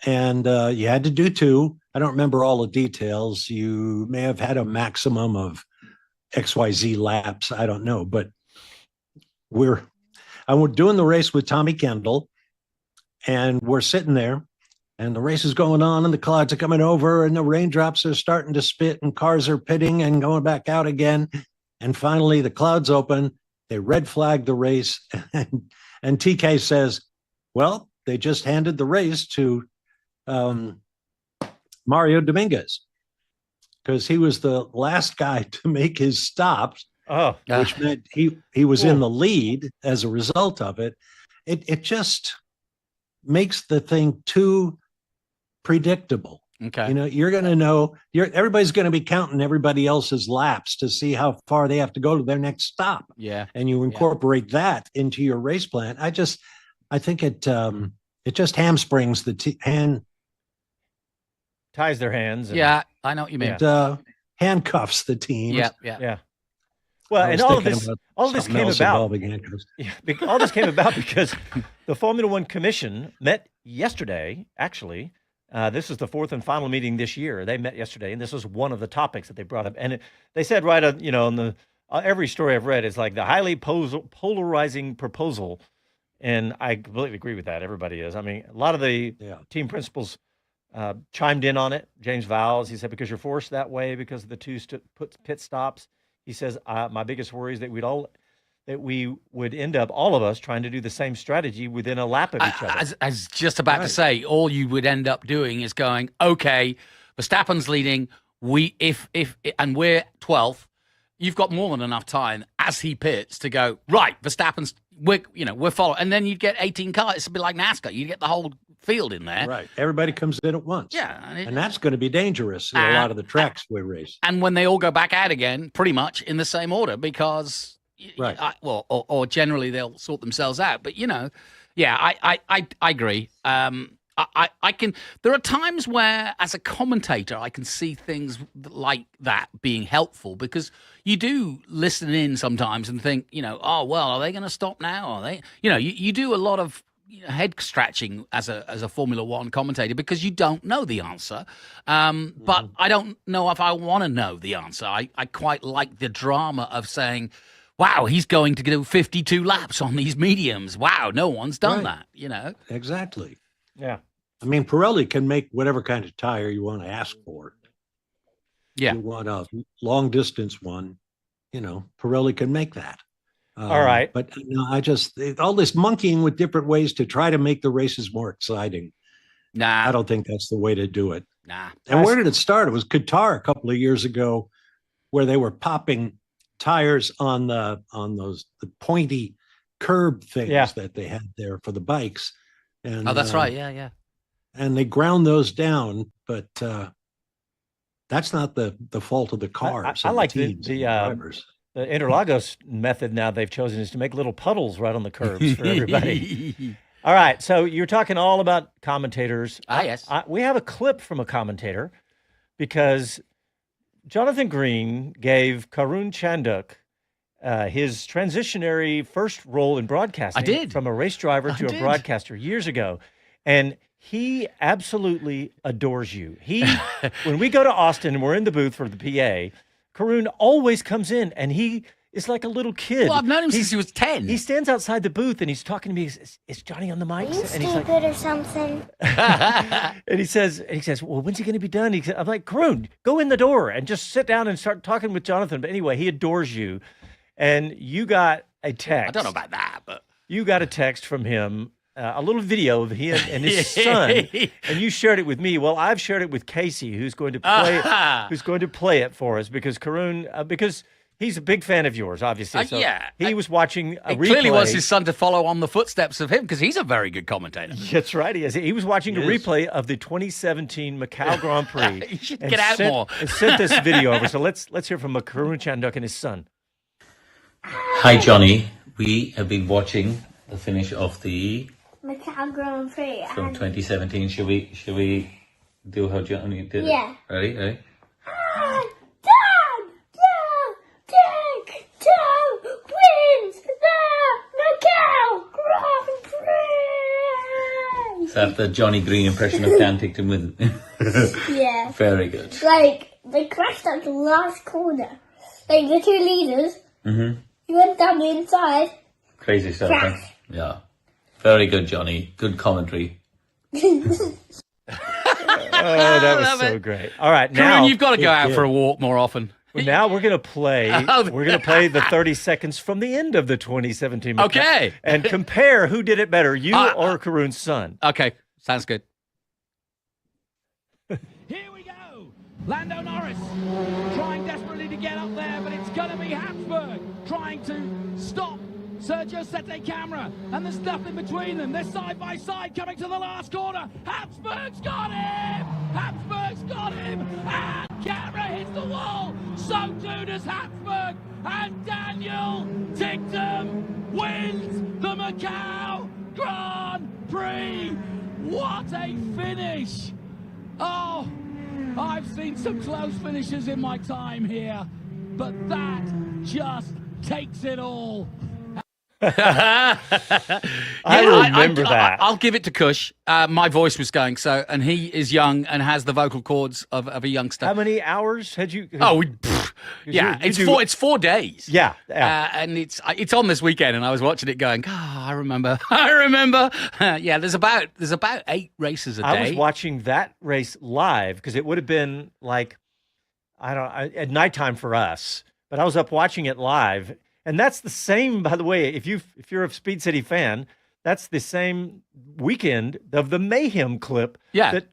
Speaker 3: And you had to do 2. I don't remember all the details. You may have had a maximum of XYZ laps. I don't know. But we're doing the race with Tommy Kendall, and we're sitting there, and the race is going on, and the clouds are coming over, and the raindrops are starting to spit, and cars are pitting and going back out again. And finally, the clouds open. They red flag the race, and TK says, well, they just handed the race to Mario Dominguez because he was the last guy to make his stops, which meant he was in the lead as a result of it. It just makes the thing too predictable.
Speaker 2: Okay.
Speaker 3: You know, you're going to know, everybody's going to be counting everybody else's laps to see how far they have to go to their next stop.
Speaker 2: Yeah.
Speaker 3: And you incorporate that into your race plan. I think it just hamstrings
Speaker 1: ties their hands. And,
Speaker 2: yeah, I know what you mean.
Speaker 3: It handcuffs the teams.
Speaker 2: Yeah.
Speaker 1: Well, and all this came about.
Speaker 3: Yeah,
Speaker 1: all this came about because the Formula One Commission met yesterday. Actually, this is the 4th and final meeting this year. They met yesterday, and this was one of the topics that they brought up. And they said, right, in the every story I've read is like the highly polarizing proposal. And I completely agree with that. Everybody is. I mean, a lot of the team principals chimed in on it. James Vowles, he said, because you're forced that way because of the 2 pit stops. He says, my biggest worry is that we would end up, all of us, trying to do the same strategy within a lap of each other.
Speaker 2: I was just about to say, all you would end up doing is going, okay, Verstappen's leading. And we're 12th. You've got more than enough time as he pits to go, right, Verstappen's, we're following. And then you'd get 18 cars. It's a bit like NASCAR. You get the whole field in there.
Speaker 3: Right. Everybody comes in at once.
Speaker 2: Yeah.
Speaker 3: And that's going to be dangerous in a lot of the tracks we race.
Speaker 2: And when they all go back out again, pretty much in the same order, because, or generally they'll sort themselves out. But, I agree. I can. There are times where, as a commentator, I can see things like that being helpful because you do listen in sometimes and think, oh well, are they going to stop now? Are they? You do a lot of head scratching as a Formula One commentator because you don't know the answer. But I don't know if I want to know the answer. I quite like the drama of saying, wow, he's going to do 52 laps on these mediums. Wow, no one's done that.
Speaker 3: Exactly.
Speaker 1: Yeah.
Speaker 3: I mean, Pirelli can make whatever kind of tire you want to ask for.
Speaker 2: Yeah.
Speaker 3: You want a long distance one, Pirelli can make that.
Speaker 1: All right.
Speaker 3: But all this monkeying with different ways to try to make the races more exciting.
Speaker 2: Nah.
Speaker 3: I don't think that's the way to do it.
Speaker 2: Nah.
Speaker 3: And where did it start? It was Qatar a couple of years ago where they were popping tires on the pointy curb things that they had there for the bikes. And,
Speaker 2: that's right. Yeah.
Speaker 3: And they ground those down, but that's not the fault of the cars.
Speaker 1: I like
Speaker 3: the drivers.
Speaker 1: The Interlagos method now they've chosen is to make little puddles right on the curbs for everybody. All right, so you're talking all about commentators.
Speaker 2: Yes.
Speaker 1: We have a clip from a commentator because Jonathan Green gave Karun Chanduk his transitionary first role in broadcasting.
Speaker 2: I did.
Speaker 1: From a race driver to a broadcaster years ago. And he absolutely adores you. When we go to Austin and we're in the booth for the PA, Karun always comes in and he is like a little kid.
Speaker 2: Well, I've known him since he was 10.
Speaker 1: He stands outside the booth and he's talking to me. Is Johnny on the mic?
Speaker 7: Are you
Speaker 1: and he's like,
Speaker 7: stupid or something?
Speaker 1: and he says, well, when's he going to be done? I'm like, Karun, go in the door and just sit down and start talking with Jonathan. But anyway, he adores you. And you got a text.
Speaker 2: I don't know about that, but
Speaker 1: you got a text from him a little video of him and his son, and you shared it with me. Well, I've shared it with Casey, who's going to play it for us because Karun, because he's a big fan of yours, obviously. So he was watching a replay. It
Speaker 2: clearly was his son to follow on the footsteps of him because he's a very good commentator.
Speaker 1: That's right, he is. He was watching a replay of the 2017 Macau Grand Prix.
Speaker 2: You should get out more.
Speaker 1: And sent this video over. So let's hear from Karun Chanduk and his son.
Speaker 7: Hi, Johnny. We have been watching the finish of the
Speaker 8: Macau Grand Prix
Speaker 7: from 2017. Should we do how Johnny did it? Ready?
Speaker 8: Dad! Wins the Macau Grand Prix!
Speaker 7: Is that the Johnny Green impression of Dan Tickton with?
Speaker 8: Yeah.
Speaker 7: Very good.
Speaker 8: Like, they crashed at the last corner. Like, the two leaders.
Speaker 7: Mm-hmm.
Speaker 8: You went down the inside.
Speaker 7: Crazy stuff. Huh? Yeah. Very good, Johnny. Good commentary.
Speaker 1: Oh, that was so great. All right, now
Speaker 2: Karun, you've got to go out for a walk more often.
Speaker 1: Well, now we're going to play. We're going to play the 30 seconds from the end of the 2017. Macau,
Speaker 2: okay,
Speaker 1: and compare who did it better, you or Karun's son.
Speaker 2: Okay, sounds good.
Speaker 9: Here we go. Lando Norris trying desperately to get up there, but it's going to be Habsburg trying to stop Sergio Sette Camera, and there's nothing between them. They're side by side coming to the last corner. Habsburg's got him! Habsburg's got him! And Camera hits the wall. So too does Habsburg. And Daniel Ticktum wins the Macau Grand Prix. What a finish! Oh, I've seen some close finishes in my time here, but that just takes it all.
Speaker 1: I remember that.
Speaker 2: I'll give it to Kush. My voice was going so, and he is young and has the vocal cords of a youngster.
Speaker 1: How many hours had you?
Speaker 2: It's 4 days.
Speaker 1: Yeah,
Speaker 2: and it's on this weekend, and I was watching it going. I remember. There's about 8 races a day.
Speaker 1: I was watching that race live because it would have been like at nighttime for us, but I was up watching it live. And that's the same, by the way, if you're a Speed City fan, that's the same weekend of the Mayhem clip that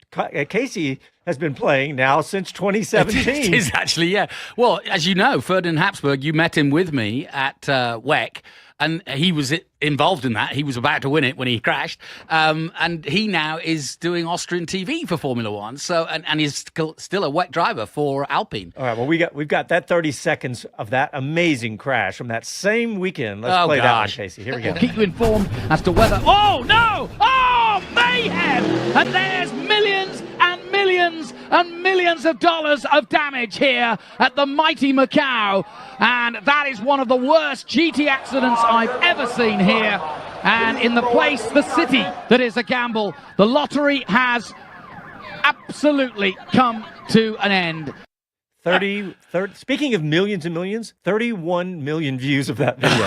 Speaker 1: Casey has been playing now since 2017.
Speaker 2: It is actually, yeah. Well, as you know, Ferdinand Habsburg, you met him with me at WEC, and he was involved in that. He was about to win it when he crashed. And he now is doing Austrian TV for Formula One. So, and he's still a WEC driver for Alpine.
Speaker 1: All right. Well, we've got that 30 seconds of that amazing crash from that same weekend. Let's play that one, Casey. Here we go.
Speaker 9: We'll keep you informed as to whether. Oh no! Oh, mayhem! And there's millions and millions and millions of dollars of damage here at the mighty Macau. And that is one of the worst GT accidents I've ever seen here. And in the place, the city that is a gamble, the lottery has absolutely come to an end.
Speaker 1: 30, speaking of millions and millions, 31 million views of that video.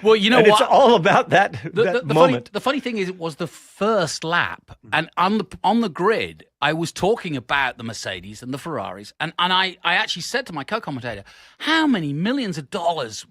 Speaker 2: Well, you know
Speaker 1: and
Speaker 2: what?
Speaker 1: It's all about that moment.
Speaker 2: The funny thing is, it was the first lap, and on the grid, I was talking about the Mercedes and the Ferraris, and I actually said to my co-commentator, how many millions of dollars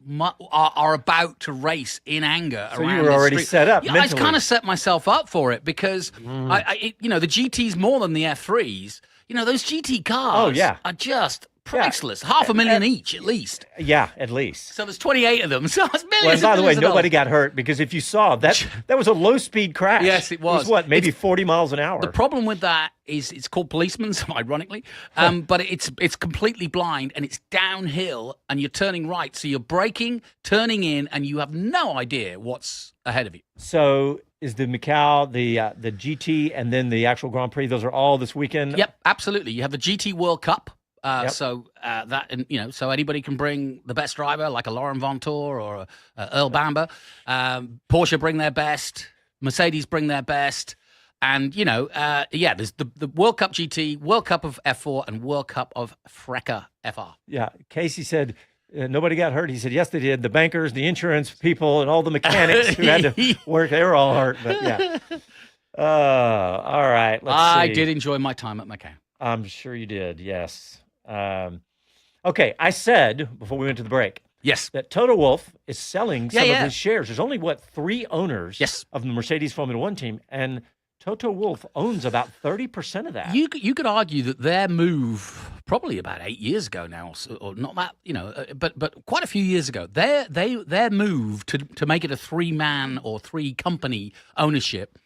Speaker 2: are about to race in anger
Speaker 1: so
Speaker 2: around
Speaker 1: you were already
Speaker 2: street?
Speaker 1: set up mentally.
Speaker 2: I kind of set myself up for it because, the GT's more than the F3s. Those GT cars are just priceless. Yeah. $500,000 each, at least.
Speaker 1: Yeah, at least.
Speaker 2: So there's 28 of them. So it's millions.
Speaker 1: Well, and by the way, nobody
Speaker 2: dollars.
Speaker 1: got hurt because if you saw that was a low-speed crash.
Speaker 2: Yes, it was.
Speaker 1: It was maybe 40 miles an hour.
Speaker 2: The problem with that is it's called policemen's, ironically, but it's completely blind and it's downhill and you're turning right, so you're braking, turning in, and you have no idea what's ahead of you.
Speaker 1: So is the Macau, the GT, and then the actual Grand Prix? Those are all this weekend.
Speaker 2: Yep, absolutely. You have the GT World Cup.
Speaker 1: Yep.
Speaker 2: So so anybody can bring the best driver, like a Laurent Vontour or a Earl Bamber. Porsche bring their best. Mercedes bring their best. And, there's the World Cup GT, World Cup of F4, and World Cup of FRECA FR.
Speaker 1: Yeah. Casey said nobody got hurt. He said, yes, they did. The bankers, the insurance people, and all the mechanics who had to work, they were all hurt. But, yeah. All right. Let's see.
Speaker 2: I did enjoy my time at Macau.
Speaker 1: I'm sure you did, yes. Okay, I said, before we went to the break,
Speaker 2: Yes.
Speaker 1: that Toto Wolff is selling some
Speaker 2: Yeah.
Speaker 1: of his shares. There's only, 3 owners
Speaker 2: Yes.
Speaker 1: of the Mercedes Formula One team, and Toto Wolff owns about 30% of that.
Speaker 2: You could argue that their move, probably about 8 years ago now, or not that, but quite a few years ago, their move to make it a 3-man or 3-company ownership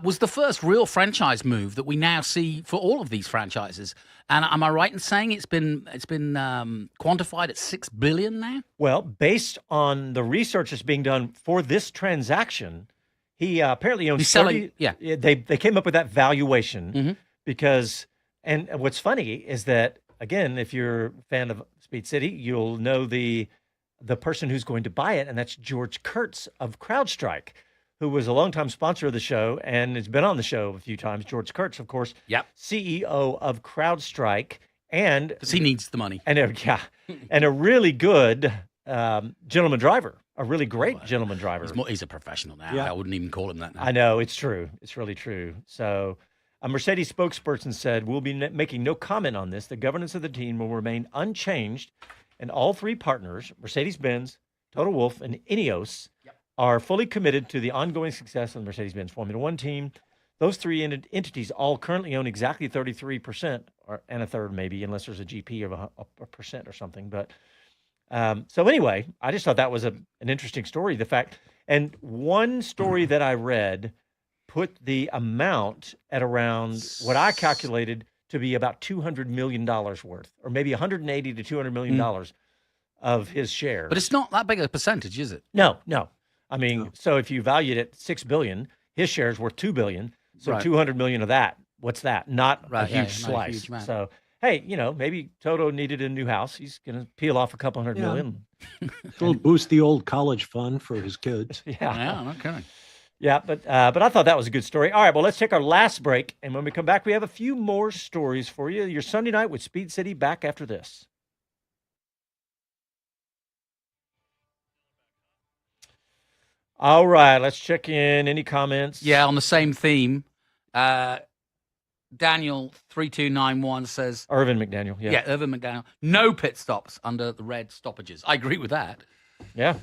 Speaker 2: was the first real franchise move that we now see for all of these franchises. And am I right in saying it's been quantified at $6 billion now?
Speaker 1: Well, based on the research that's being done for this transaction, he apparently owns.
Speaker 2: He's selling.
Speaker 1: 30,
Speaker 2: Yeah,
Speaker 1: they came up with that valuation because, and what's funny is that, again, if you're a fan of Speed City, you'll know the person who's going to buy it, and that's George Kurtz of CrowdStrike, who was a longtime sponsor of the show and has been on the show a few times. George Kurtz, of course, CEO of CrowdStrike, and
Speaker 2: because he needs the money,
Speaker 1: and a really good gentleman driver, a really great gentleman driver.
Speaker 2: He's a professional now. I wouldn't even call him that now.
Speaker 1: I know, it's true. It's really true. So a Mercedes spokesperson said, "We'll be making no comment on this. The governance of the team will remain unchanged, and all 3 partners, Mercedes-Benz, Toto Wolff, and Ineos, are fully committed to the ongoing success of the Mercedes-Benz Formula One team. Those 3 entities all currently own exactly 33%, and a third maybe, unless there's a GP of a percent or something. But so anyway, I just thought that was an interesting story. The fact, and one story that I read put the amount at around what I calculated to be about $200 million worth, or maybe $180 to $200 million of his shares.
Speaker 2: But it's not that big a percentage, is it?
Speaker 1: No. I mean, so if you valued it at $6 billion, his shares worth $2 billion. So $200 million of that, what's that? Not a huge slice. So hey, maybe Toto needed a new house. He's going to peel off a couple $100 million.
Speaker 3: It'll boost the old college fund for his kids.
Speaker 2: Yeah, okay.
Speaker 1: Yeah, but I thought that was a good story. All right, well, let's take our last break, and when we come back, we have a few more stories for you. Your Sunday night with Speed City, back after this. All right, let's check in. Any comments?
Speaker 2: Yeah, on the same theme. Daniel 3291 says
Speaker 1: Irvin McDaniel.
Speaker 2: Yeah, Irvin McDaniel. No pit stops under the red stoppages. I agree with that.
Speaker 1: Yeah.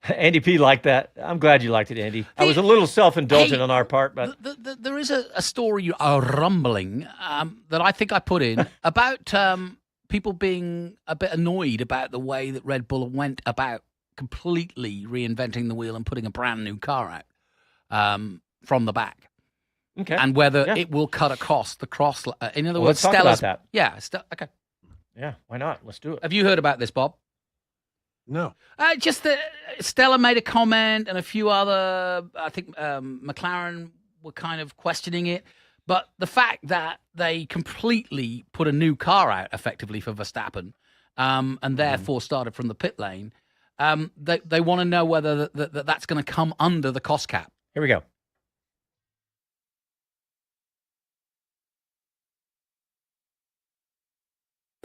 Speaker 1: Andy P liked that. I'm glad you liked it, Andy. I was a little self-indulgent on our part, but
Speaker 2: there is a story, a rumbling that I think I put in about people being a bit annoyed about the way that Red Bull went about completely reinventing the wheel and putting a brand new car out from the back.
Speaker 1: Okay.
Speaker 2: And whether it will cut across the cross. In other words,
Speaker 1: let's talk about that.
Speaker 2: Yeah. Okay.
Speaker 1: Yeah, why not? Let's do it.
Speaker 2: Have you heard about this, Bob?
Speaker 3: No.
Speaker 2: Just that Stella made a comment and a few other, I think McLaren were kind of questioning it. But the fact that they completely put a new car out effectively for Verstappen and therefore started from the pit lane, they want to know whether that's going to come under the cost cap.
Speaker 1: Here we go.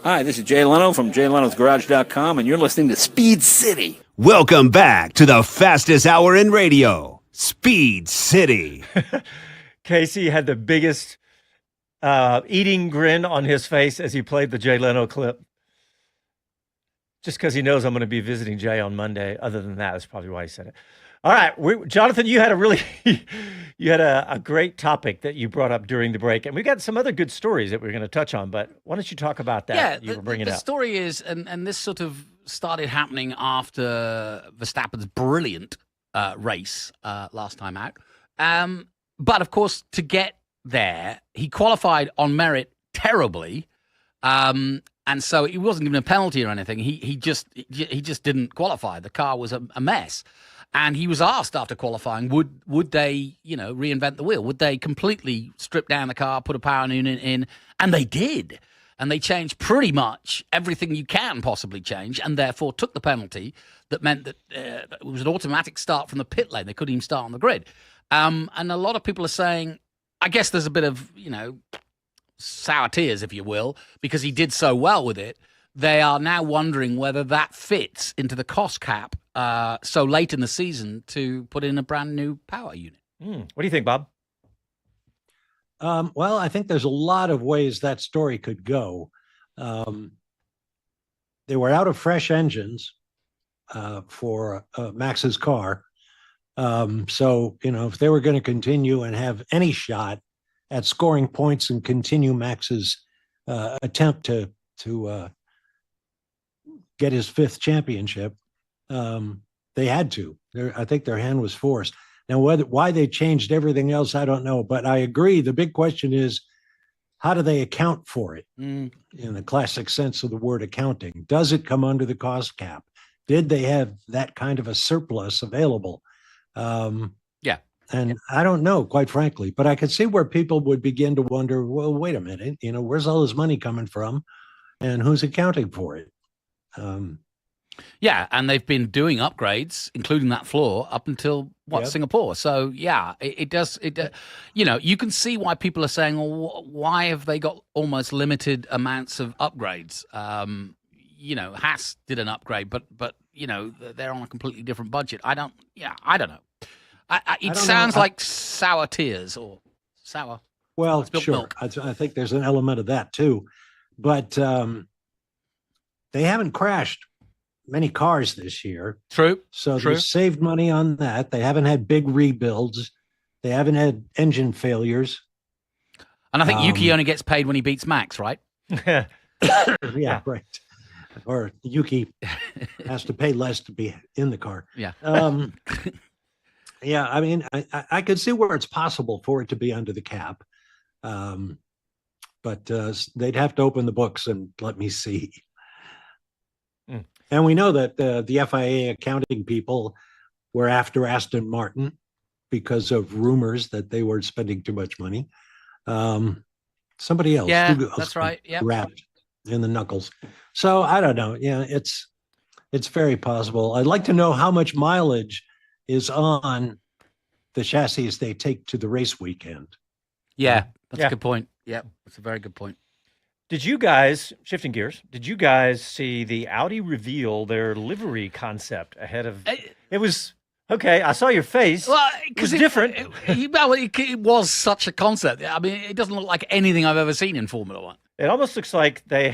Speaker 10: Hi, this is Jay Leno from JayLenosGarage.com, and you're listening to Speed City.
Speaker 5: Welcome back to the fastest hour in radio, Speed City.
Speaker 1: Casey had the biggest eating grin on his face as he played the Jay Leno clip. Just because he knows I'm going to be visiting Jay on Monday. Other than that, that's probably why he said it. All right, Jonathan, you had a great topic that you brought up during the break, and we got some other good stories that we're going to touch on. But why don't you talk about that?
Speaker 2: Yeah,
Speaker 1: you were bringing
Speaker 2: the
Speaker 1: up.
Speaker 2: Story is, and this sort of started happening after Verstappen's brilliant race last time out. But of course, to get there, he qualified on merit terribly. And so he wasn't given a penalty or anything. He just didn't qualify. The car was a mess. And he was asked after qualifying, would they, reinvent the wheel? Would they completely strip down the car, put a power unit in? And they did. And they changed pretty much everything you can possibly change, and therefore took the penalty that meant that it was an automatic start from the pit lane. They couldn't even start on the grid. And a lot of people are saying, I guess there's a bit of, sour tears, if you will, because he did so well with it. They are now wondering whether that fits into the cost cap so late in the season to put in a brand new power unit.
Speaker 1: What do you think, Bob?
Speaker 3: Well, I think there's a lot of ways that story could go. they were out of fresh engines for Max's car. So, if they were going to continue and have any shot at scoring points and continue Max's attempt to get his 5th championship, they had to. I think their hand was forced. Now, why they changed everything else, I don't know. But I agree. The big question is, how do they account for it in the classic sense of the word accounting? Does it come under the cost cap? Did they have that kind of a surplus available?
Speaker 2: Yeah.
Speaker 3: And I don't know, quite frankly, but I could see where people would begin to wonder, well, wait a minute, where's all this money coming from and who's accounting for it?
Speaker 2: Yeah, and they've been doing upgrades, including that floor, up until Singapore. So yeah, it does. You can see why people are saying, well, why have they got almost limited amounts of upgrades? Haas did an upgrade, but they're on a completely different budget. I don't know. It sounds like sour tears or sour.
Speaker 3: Well, sure.
Speaker 2: Milk.
Speaker 3: I think there's an element of that too, but they haven't crashed many cars this year.
Speaker 2: True.
Speaker 3: So they saved money on that. They haven't had big rebuilds. They haven't had engine failures.
Speaker 2: And I think Yuki only gets paid when he beats Max, right?
Speaker 3: Yeah, right. Or Yuki has to pay less to be in the car.
Speaker 2: Yeah.
Speaker 3: Yeah, I mean, I could see where it's possible for it to be under the cap. But they'd have to open the books and let me see. And we know that the FIA accounting people were after Aston Martin because of rumors that they were spending too much money. Somebody else.
Speaker 2: Yeah, that's right. Yeah.
Speaker 3: Wrapped in the knuckles. So I don't know. Yeah, it's very possible. I'd like to know how much mileage is on the chassis they take to the race weekend.
Speaker 2: Yeah, that's a good point. Yeah, that's a very good point.
Speaker 1: Did you guys, shifting gears, see the Audi reveal their livery concept ahead of it was okay, I saw your face.
Speaker 2: Well,
Speaker 1: because it's different.
Speaker 2: It was such a concept. I mean, it doesn't look like anything I've ever seen in Formula One.
Speaker 1: It almost looks like they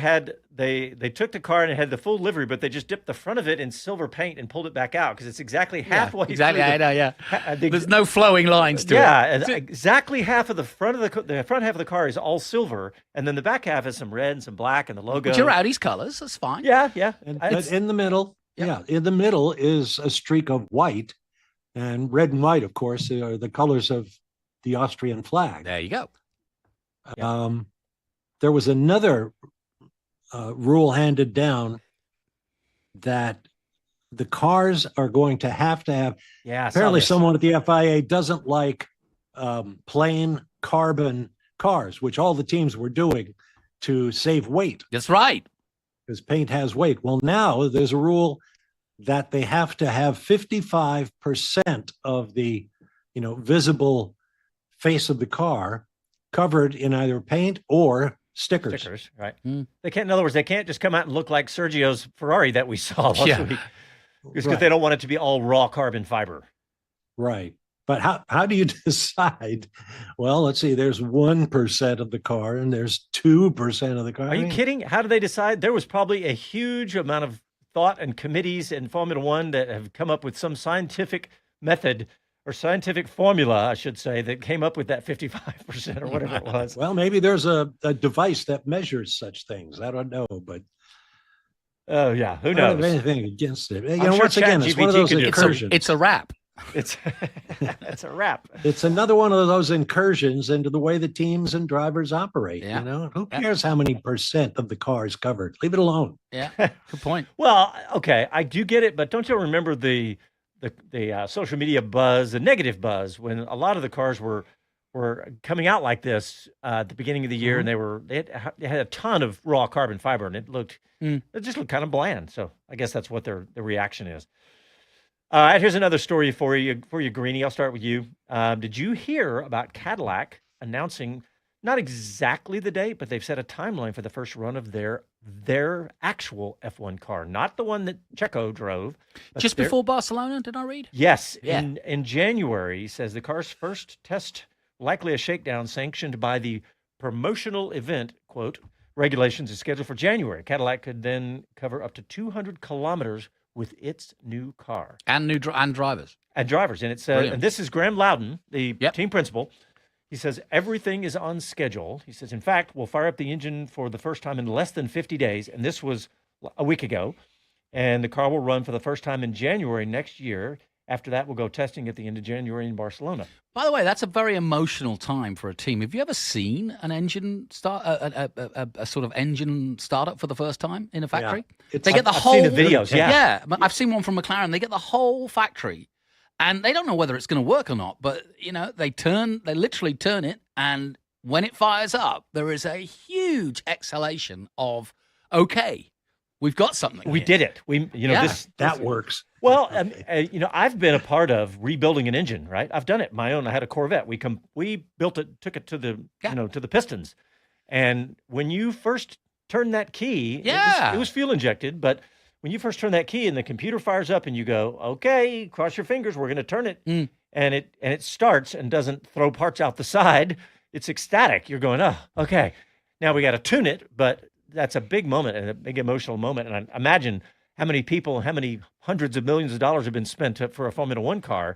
Speaker 1: took the car and it had the full livery, but they just dipped the front of it in silver paint and pulled it back out because it's exactly halfway.
Speaker 2: Exactly, I know. Yeah, there's no flowing lines to it.
Speaker 1: Yeah, exactly half of the front half of the car is all silver, and then the back half is some red and some black and the logo.
Speaker 2: Which are Audi's colors. That's fine.
Speaker 1: Yeah.
Speaker 3: But in the middle, in the middle is a streak of white, and red and white, of course, are the colors of the Austrian flag.
Speaker 2: There you go.
Speaker 3: There was another rule handed down that the cars are going to have. Apparently, someone at the FIA doesn't like plain carbon cars, which all the teams were doing to save weight.
Speaker 2: That's right.
Speaker 3: Because paint has weight. Well, now there's a rule that they have to have 55% of the visible face of the car covered in either paint or stickers,
Speaker 1: right? They can't. In other words, they can't just come out and look like Sergio's Ferrari that we saw last week, because they don't want it to be all raw carbon fiber.
Speaker 3: Right. But how do you decide? Well, let's see. There's 1% of the car, and there's 2% of the car.
Speaker 1: Are you kidding? How do they decide? There was probably a huge amount of thought and committees in Formula One that have come up with some scientific method or scientific formula, I should say, that came up with that 55% or whatever it was.
Speaker 3: Well, maybe there's a device that measures such things. I don't know, but
Speaker 1: oh yeah, who knows?
Speaker 3: I don't have anything against it.
Speaker 1: Sure
Speaker 3: once again, it's one of those incursions.
Speaker 2: It's a wrap.
Speaker 1: It's a wrap.
Speaker 3: It's another one of those incursions into the way the teams and drivers operate.
Speaker 2: Yeah.
Speaker 3: Who cares how many % of the car is covered? Leave it alone.
Speaker 2: Yeah, good point.
Speaker 1: Well, okay, I do get it, but don't you remember the social media buzz, the negative buzz, when a lot of the cars were coming out like this at the beginning of the year, and they had a ton of raw carbon fiber, and it just looked kind of bland. So I guess that's what their reaction is. All right, here's another story for you, Greenie. I'll start with you. Did you hear about Cadillac announcing not exactly the date, but they've set a timeline for the first run of their actual F1 car, not the one that Checo drove.
Speaker 2: Just before Barcelona, did I read?
Speaker 1: Yes. Yeah. In January, says the car's first test, likely a shakedown sanctioned by the promotional event, quote, regulations is scheduled for January. Cadillac could then cover up to 200 kilometers with its new car.
Speaker 2: And drivers.
Speaker 1: And drivers. And, and this is Graham Loudon, the team principal. He says, everything is on schedule. He says, in fact, we'll fire up the engine for the first time in less than 50 days. And this was a week ago. And the car will run for the first time in January next year. After that, we'll go testing at the end of January in Barcelona.
Speaker 2: By the way, that's a very emotional time for a team. Have you ever seen an engine start, a sort of engine startup for the first time in a factory?
Speaker 1: Yeah.
Speaker 2: They get the
Speaker 1: I've
Speaker 2: whole
Speaker 1: seen the videos.
Speaker 2: Yeah, I've seen one from McLaren. They get the whole factory, and they don't know whether it's going to work or not. But they literally turn it, and when it fires up, there is a huge exhalation of okay. We've got something.
Speaker 1: We did it.
Speaker 3: That works.
Speaker 1: Well, I've been a part of rebuilding an engine, right? I've done it my own. I had a Corvette. We built it, took it to the to the pistons, and when you first turn that key, it was fuel injected, but when you first turn that key and the computer fires up and you go, okay, cross your fingers, we're going to turn it, and it starts and doesn't throw parts out the side. It's ecstatic. You're going, oh, okay, now we got to tune it, but that's a big moment and a big emotional moment. And I imagine how many people, how many hundreds of millions of dollars have been spent for a Formula One car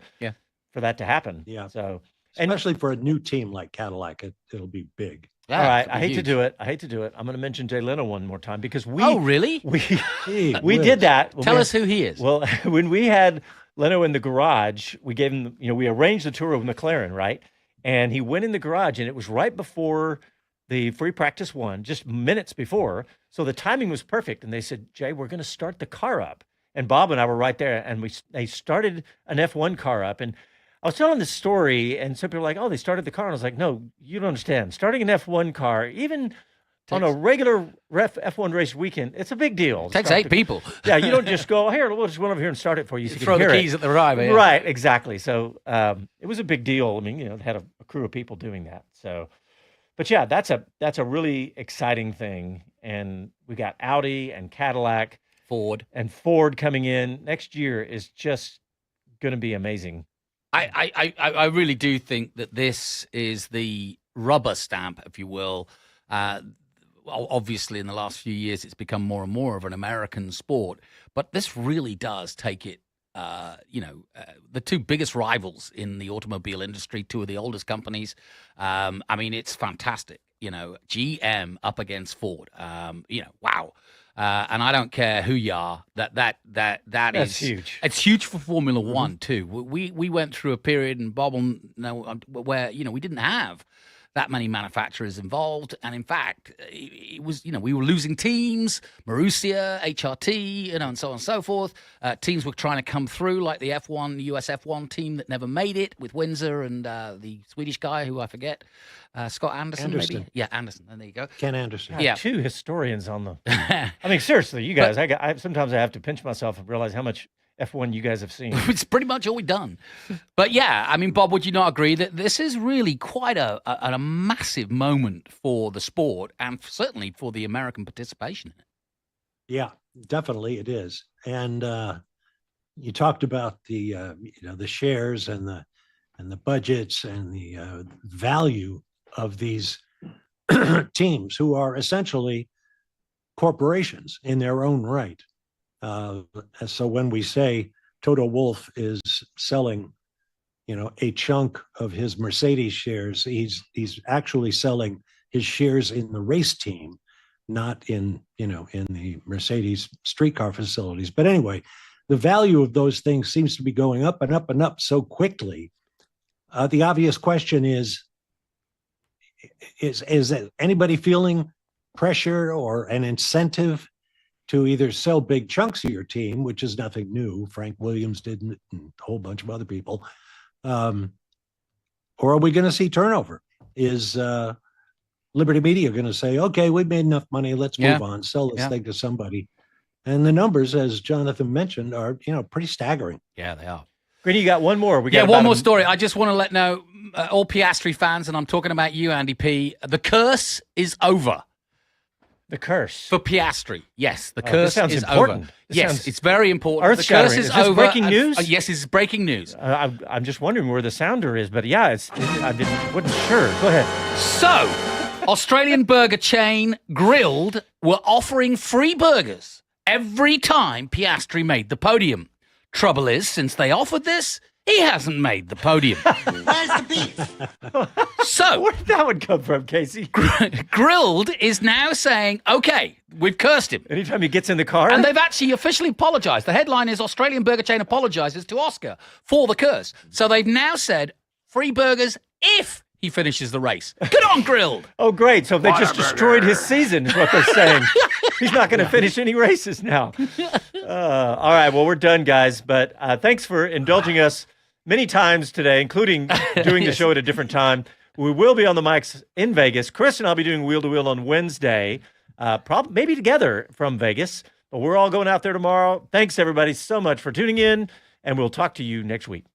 Speaker 1: for that to happen.
Speaker 3: Yeah.
Speaker 1: So,
Speaker 3: especially for a new team like Cadillac, it'll be big.
Speaker 1: Yeah, all right. I hate to do it. I'm going to mention Jay Leno one more time because we.
Speaker 2: Oh, really?
Speaker 1: We did that.
Speaker 2: Tell us who he is.
Speaker 1: Well, when we had Leno in the garage, we gave him, we arranged the tour of McLaren, right? And he went in the garage, and it was right before the free practice one, just minutes before. So the timing was perfect. And they said, Jay, we're going to start the car up. And Bob and I were right there, and they started an F1 car up. And I was telling this story, and some people were like, oh, they started the car. And I was like, no, you don't understand. Starting an F1 car, even on a regular F1 race weekend, it's a big deal.
Speaker 2: It takes 8 people.
Speaker 1: Yeah, you don't just go, here, we'll just run over here and start it for you. So you
Speaker 2: throw the keys at the driver. Yeah.
Speaker 1: Right, exactly. So it was a big deal. I mean, they had a crew of people doing that. So, but yeah, that's a really exciting thing. And we got Audi and Cadillac.
Speaker 2: Ford
Speaker 1: coming in. Next year is just going to be amazing.
Speaker 2: I really do think that this is the rubber stamp, if you will. Obviously, in the last few years, it's become more and more of an American sport. But this really does take it, the two biggest rivals in the automobile industry, two of the oldest companies. I mean, it's fantastic. GM up against Ford. Wow. And I don't care who you are. That's
Speaker 1: is huge.
Speaker 2: It's huge for Formula One too. We went through a period, and Bob will know, where we didn't have that many manufacturers involved, and in fact, it was we were losing teams, Marussia, HRT, and so on and so forth. Teams were trying to come through, like the US F1 team that never made it with Windsor and the Swedish guy who I forget, Scott Anderson. Maybe. Yeah, Anderson. And there you go.
Speaker 3: Ken Anderson.
Speaker 1: Yeah, 2 historians on the. I mean, seriously, you guys. Sometimes I have to pinch myself and realize how much F1 you guys have seen.
Speaker 2: It's pretty much all we've done. But yeah, I mean, Bob, would you not agree that this is really quite a massive moment for the sport and certainly for the American participation in it?
Speaker 3: Yeah, definitely it is. And you talked about the the shares and the budgets and the value of these teams, who are essentially corporations in their own right. So when we say Toto Wolff is selling, a chunk of his Mercedes shares, he's actually selling his shares in the race team, not in the Mercedes street car facilities. But anyway, the value of those things seems to be going up and up and up so quickly. The obvious question is anybody feeling pressure or an incentive to either sell big chunks of your team, which is nothing new? Frank Williams did, and a whole bunch of other people. Or are we going to see turnover? Is Liberty Media going to say, okay, we've made enough money, let's move on, sell this thing to somebody? And the numbers, as Jonathan mentioned, are pretty staggering.
Speaker 2: Yeah, they are.
Speaker 1: Greeny, you got one more. We got
Speaker 2: one more story. I just want to let know all Piastri fans, and I'm talking about you, Andy P. The curse is over.
Speaker 1: The curse
Speaker 2: for Piastri. Yes, the curse
Speaker 1: sounds
Speaker 2: is
Speaker 1: important.
Speaker 2: over. Yes, it's very important. The curse is over.
Speaker 1: Breaking news?
Speaker 2: Yes, it's breaking news.
Speaker 1: I'm just wondering where the sounder is, but yeah, I wasn't sure. Go ahead.
Speaker 2: So, Australian burger chain Grilled were offering free burgers every time Piastri made the podium. Trouble is, since they offered this, he hasn't made the podium.
Speaker 6: Where's the beef?
Speaker 2: So,
Speaker 1: Where did that one come from, Casey?
Speaker 2: Grilled is now saying, okay, we've cursed him.
Speaker 1: Anytime he gets in the car?
Speaker 2: And they've actually officially apologized. The headline is Australian burger chain apologizes to Oscar for the curse. So they've now said free burgers if he finishes the race. Good on, Grilled.
Speaker 1: Oh, great. So they just destroyed his season, is what they're saying. He's not going to finish any races now. All right. Well, we're done, guys. But thanks for indulging us many times today, including doing the show at a different time. We will be on the mics in Vegas. Chris and I'll be doing Wheel to Wheel on Wednesday, maybe together from Vegas. But we're all going out there tomorrow. Thanks, everybody, so much for tuning in, and we'll talk to you next week.